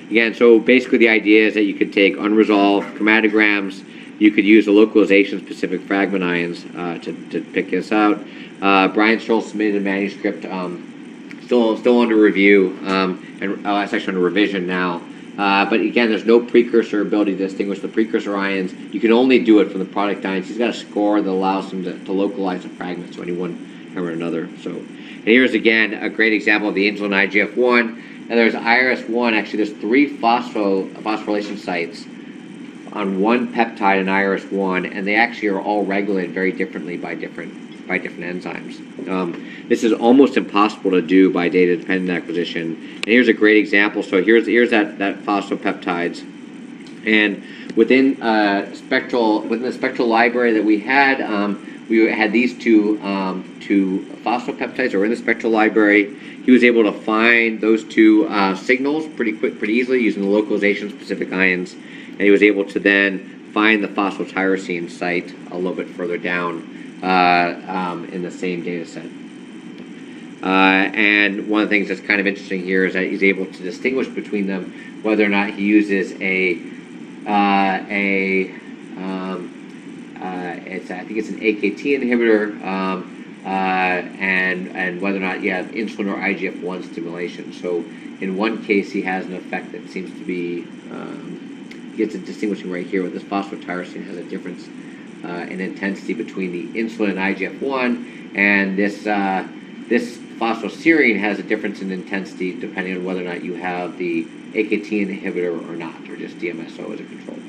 Again, so basically the idea is that you could take unresolved chromatograms, you could use the localization-specific fragment ions to pick this out. Brian Stroll submitted a manuscript, still under review, and it's actually under revision now. But again, there's no precursor ability to distinguish the precursor ions. You can only do it from the product ions. He's got a score that allows him to localize the fragments, so any one or another. So, and here's again a great example of the insulin IGF-1. And there's IRS-1. Actually, there's 3 phosphorylation sites on one peptide in IRS-1, and they actually are all regulated very differently by different enzymes. This is almost impossible to do by data-dependent acquisition. And here's a great example. So here's that phospholipeptides, and within the spectral library that we had these 2 phospholipeptides that were in the spectral library. He was able to find those 2 signals pretty easily using the localization-specific ions, and he was able to then find the phosphotyrosine site a little bit further down in the same data set. And one of the things that's kind of interesting here is that he's able to distinguish between them, whether or not he uses I think it's an AKT inhibitor, and whether or not you have insulin or IGF-1 stimulation. So in one case, he has an effect that seems to be, gets it distinguishing right here with this phosphotyrosine has a difference in intensity between the insulin and IGF-1, and this phosphoserine has a difference in intensity depending on whether or not you have the AKT inhibitor or not, or just DMSO as a control.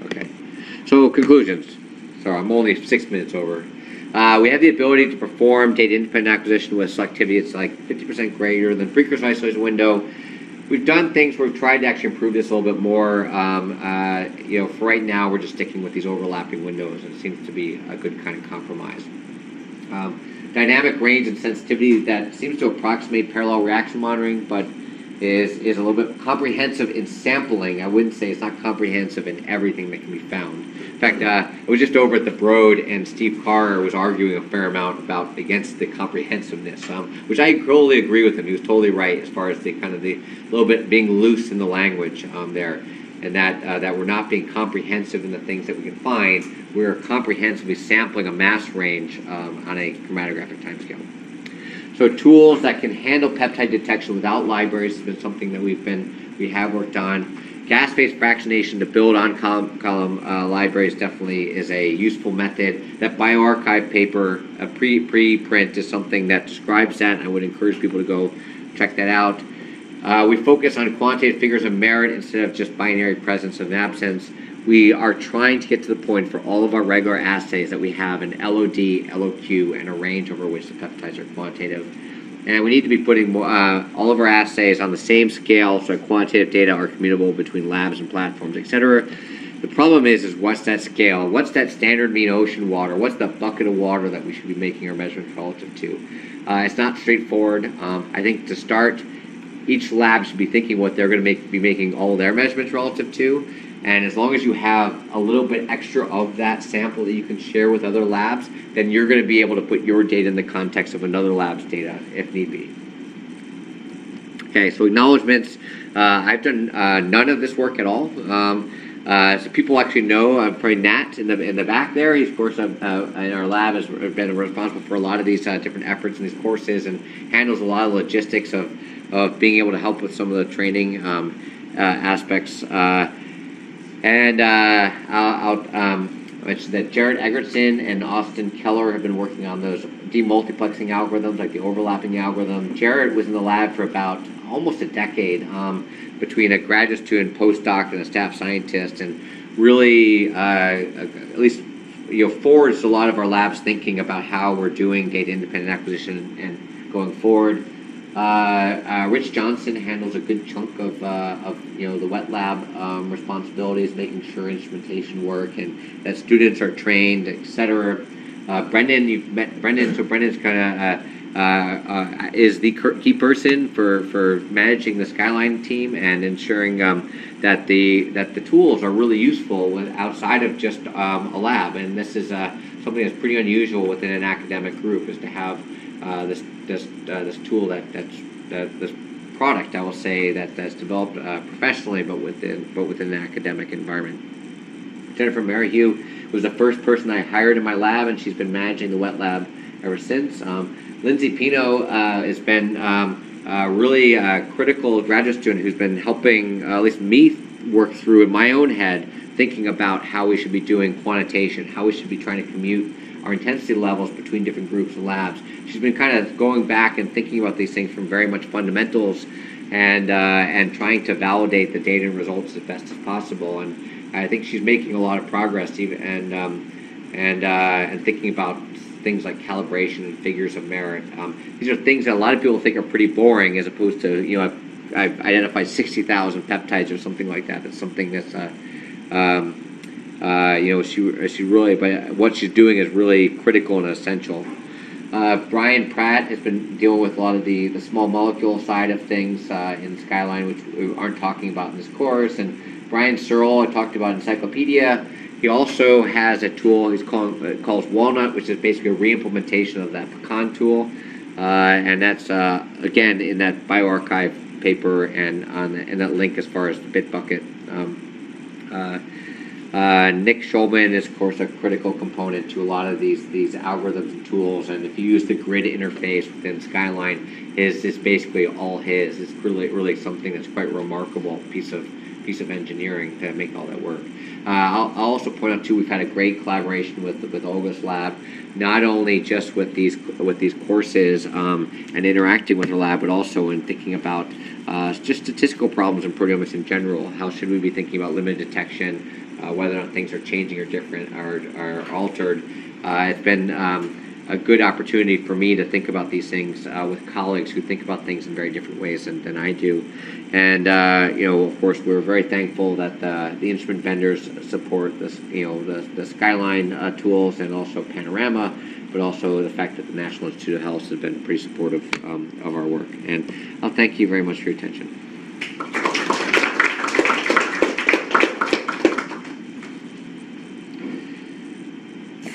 Okay, so conclusions. So I'm only 6 minutes over. We have the ability to perform data-independent acquisition with selectivity. It's like 50% greater than precursor isolation window. We've done things where we've tried to actually improve this a little bit more. For right now, we're just sticking with these overlapping windows, and it seems to be a good kind of compromise. Dynamic range and sensitivity that seems to approximate parallel reaction monitoring, but is a little bit comprehensive in sampling. I wouldn't say it's not comprehensive in everything that can be found. In fact, I was just over at the Broad, and Steve Carr was arguing a fair amount against the comprehensiveness, which I totally agree with him. He was totally right as far as the little bit being loose in the language there, and that we're not being comprehensive in the things that we can find. We're comprehensively sampling a mass range on a chromatographic timescale. So tools that can handle peptide detection without libraries has been something that we have worked on. Gas-phase fractionation to build on column libraries definitely is a useful method. That bioarchive paper, a preprint, is something that describes that, and I would encourage people to go check that out. We focus on quantitative figures of merit instead of just binary presence and absence. We are trying to get to the point for all of our regular assays that we have an LOD, LOQ, and a range over which the peptides are quantitative. And we need to be putting all of our assays on the same scale so quantitative data are commutable between labs and platforms, etc. The problem is what's that scale? What's that standard mean ocean water? What's the bucket of water that we should be making our measurements relative to? It's not straightforward. I think to start, each lab should be thinking what they're going to be making all their measurements relative to. And as long as you have a little bit extra of that sample that you can share with other labs, then you're going to be able to put your data in the context of another lab's data, if need be. Okay, so acknowledgements. I've done none of this work at all. So people actually know, probably Nat in the back there. He's, of course, in our lab has been responsible for a lot of these different efforts in these courses and handles a lot of logistics of being able to help with some of the training aspects. I'll mention that Jared Egerton and Austin Keller have been working on those demultiplexing algorithms, like the overlapping algorithm. Jared was in the lab for about almost a decade, between a graduate student, postdoc, and a staff scientist, and really, at least, forwards a lot of our labs thinking about how we're doing data-independent acquisition and going forward. Rich Johnson handles a good chunk of the wet lab responsibilities, making sure instrumentation work and that students are trained, etc. Brendan, you've met Brendan, so Brendan's kind of is the key person for managing the Skyline team and ensuring that the tools are really useful outside of just a lab. And this is something that's pretty unusual within an academic group, is to have this tool this product, I will say, that's developed professionally, but within an academic environment. Jennifer Merrihew was the first person I hired in my lab, and she's been managing the wet lab ever since. Lindsay Pino has been really a critical graduate student who's been helping at least me work through in my own head, thinking about how we should be doing quantitation, how we should be trying to commute our intensity levels between different groups and labs. She's been kind of going back and thinking about these things from very much fundamentals and trying to validate the data and results as best as possible. And I think she's making a lot of progress, even and thinking about things like calibration and figures of merit. These are things that a lot of people think are pretty boring, as opposed to, I've identified 60,000 peptides or something like that. That's something that's she really, but what she's doing is really critical and essential. Brian Pratt has been dealing with a lot of the small molecule side of things in Skyline, which we aren't talking about in this course. And Brian Searle, I talked about EncyclopeDIA. He also has a tool calls Walnut, which is basically a re-implementation of that PECAN tool. And that's, again, in that bioRxiv paper and and that link as far as the Bitbucket. Nick Schulman is, of course, a critical component to a lot of these algorithms and tools. And if you use the grid interface within Skyline, it's basically all his. It's really something that's quite remarkable piece of engineering to make all that work. I'll also point out too, we've had a great collaboration with Olga's lab, not only just with these courses and interacting with her lab, but also in thinking about just statistical problems in proteomics in general. How should we be thinking about limited detection, whether or not things are changing or different or altered? It's been a good opportunity for me to think about these things with colleagues who think about things in very different ways than I do. And of course, we're very thankful that the instrument vendors support this, the Skyline tools and also Panorama, but also the fact that the National Institute of Health has been pretty supportive of our work. And I'll thank you very much for your attention.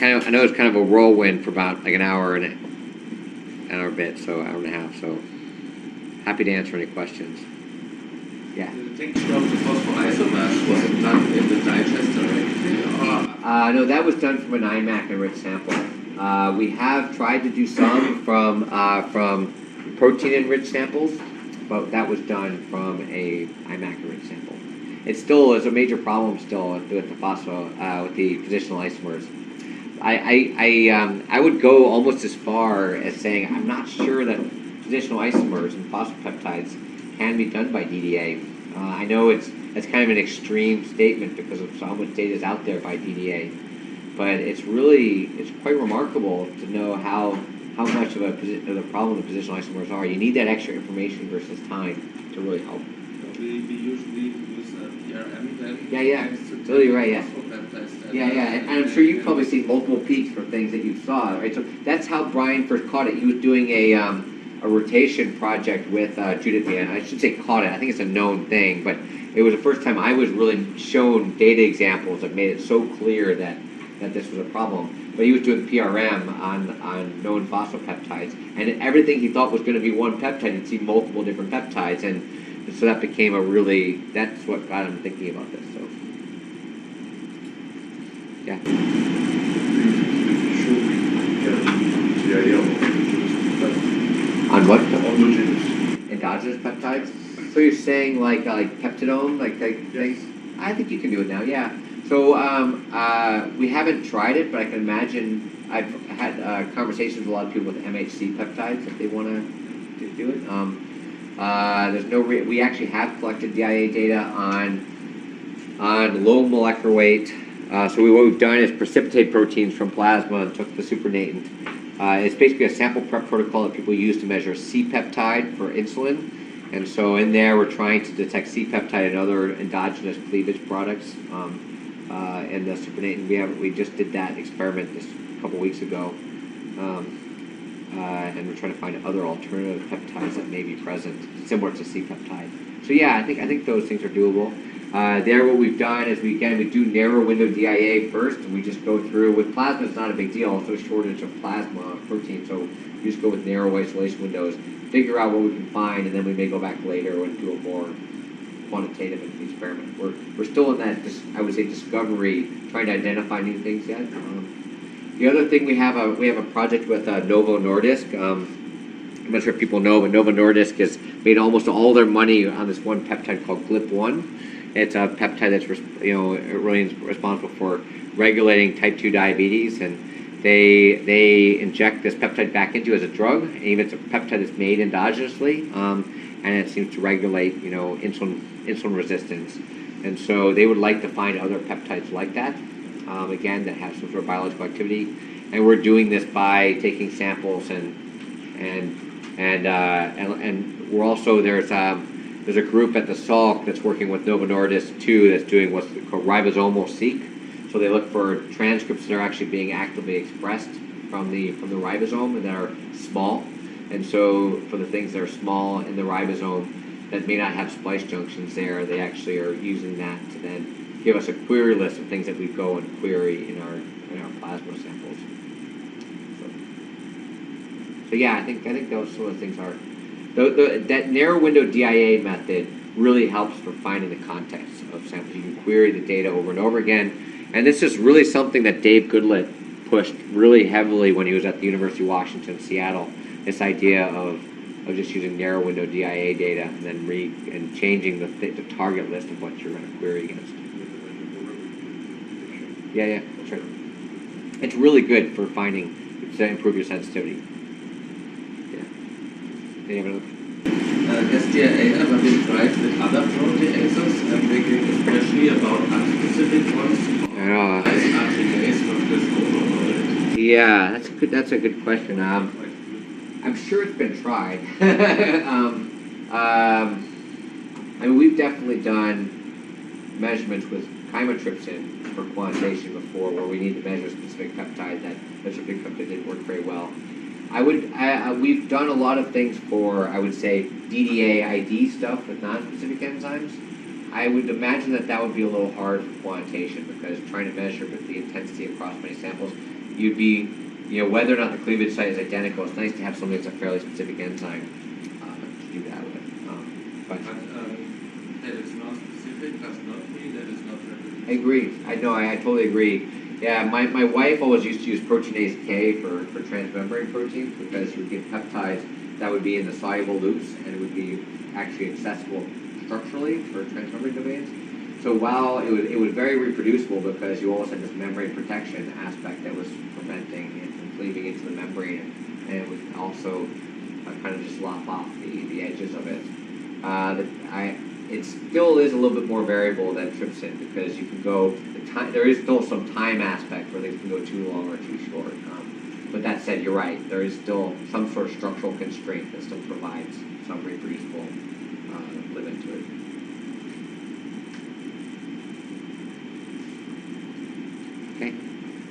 I know it's kind of a whirlwind for about like an hour and a bit, so hour and a half. So happy to answer any questions. Yeah. The technique of the phosphoisomer, was it done in the digester or anything? No, that was done from an iMac enriched sample. We have tried to do some from protein enriched samples, but that was done from a iMac enriched sample. It still is a major problem still with the with the positional isomers. I would go almost as far as saying I'm not sure that positional isomers and phosphopeptides can be done by DDA. I know it's kind of an extreme statement because of how much data is out there by DDA, but it's quite remarkable to know how much of a problem the positional isomers are. You need that extra information versus time to really help. So we usually use PRM then? Yeah, totally right, yeah. Yeah, and I'm sure you've probably seen multiple peaks for things that you saw, right? So that's how Brian first caught it. He was doing a rotation project with Judith Mann. I should say caught it. I think it's a known thing, but it was the first time I was really shown data examples that made it so clear that this was a problem. But he was doing PRM on known phosphopeptides, and everything he thought was going to be one peptide, he'd see multiple different peptides, and so that became that's what got him thinking about this. So, yeah. On what? Endogenous peptides. So you're saying like peptidome, like things? I think you can do it now. Yeah. So we haven't tried it, but I can imagine. I've had conversations with a lot of people with MHC peptides if they want to do it. There's no. We actually have collected DIA data on low molecular weight. So what we've done is precipitate proteins from plasma and took the supernatant. It's basically a sample prep protocol that people use to measure C-peptide for insulin. And so in there, we're trying to detect C-peptide and other endogenous cleavage products in the supernatant. We just did that experiment a couple weeks ago. And we're trying to find other alternative peptides that may be present, similar to C-peptide. So yeah, I think those things are doable. There, what we've done is we do narrow window DIA first, and we just go through. With plasma, it's not a big deal. It's a shortage of plasma protein, so we just go with narrow isolation windows, figure out what we can find, and then we may go back later and do a more quantitative experiment. We're still in that, I would say, discovery, trying to identify new things yet. The other thing we have a project with Novo Nordisk. I'm not sure if people know, but Novo Nordisk has made almost all their money on this one peptide called GLP-1. It's a peptide that's really responsible for regulating type 2 diabetes, and they inject this peptide back into as a drug. And even it's a peptide that's made endogenously, and it seems to regulate insulin resistance. And so they would like to find other peptides like that, again, that have some sort of biological activity. And we're doing this by taking samples and we're also there's a group at the Salk that's working with Novo Nordisk too that's doing what's called ribosomal seq. So they look for transcripts that are actually being actively expressed from the ribosome and that are small. And so for the things that are small in the ribosome that may not have splice junctions there, they actually are using that to then give us a query list of things that we go and query in our plasma samples. So But yeah, I think those sort of things are, that narrow window DIA method really helps for finding the context of samples. You can query the data over and over again, and this is really something that Dave Goodlett pushed really heavily when he was at the University of Washington, Seattle. This idea of just using narrow window DIA data and then changing the target list of what you're going to query against. Yeah, that's right. It's really good for finding, to improve your sensitivity. Yeah. Any other? Has DIA ever been tried with other proteases? I'm thinking especially about unspecific ones. Yeah, that's a good question. I'm sure it's been tried. I mean, we've definitely done measurements with chymotrypsin for quantitation before, where we need to measure a specific peptide. That specific peptide didn't work very well. We've done a lot of things for, I would say, DDA ID stuff with non-specific enzymes. I would imagine that would be a little hard for quantitation, because trying to measure with the intensity across many samples, you'd be, whether or not the cleavage site is identical, it's nice to have something that's a fairly specific enzyme to do that with. But that it's not specific does not mean that it's not reproducible. I agree. I totally agree. Yeah, my wife always used to use proteinase K for transmembrane proteins, because you would get peptides that would be in the soluble loops, and it would be actually accessible structurally for transmembrane domains. So while it was very reproducible, because you always had this membrane protection aspect that was preventing it from cleaving into the membrane, and it would also kind of just lop off the edges of it. It still is a little bit more variable than trypsin, because you can go, there is still some time aspect where things can go too long or too short. But that said, you're right, there is still some sort of structural constraint that still provides some reproducible limit to it. Okay,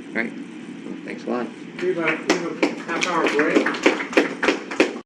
all right, well, thanks a lot. We have a half-hour break.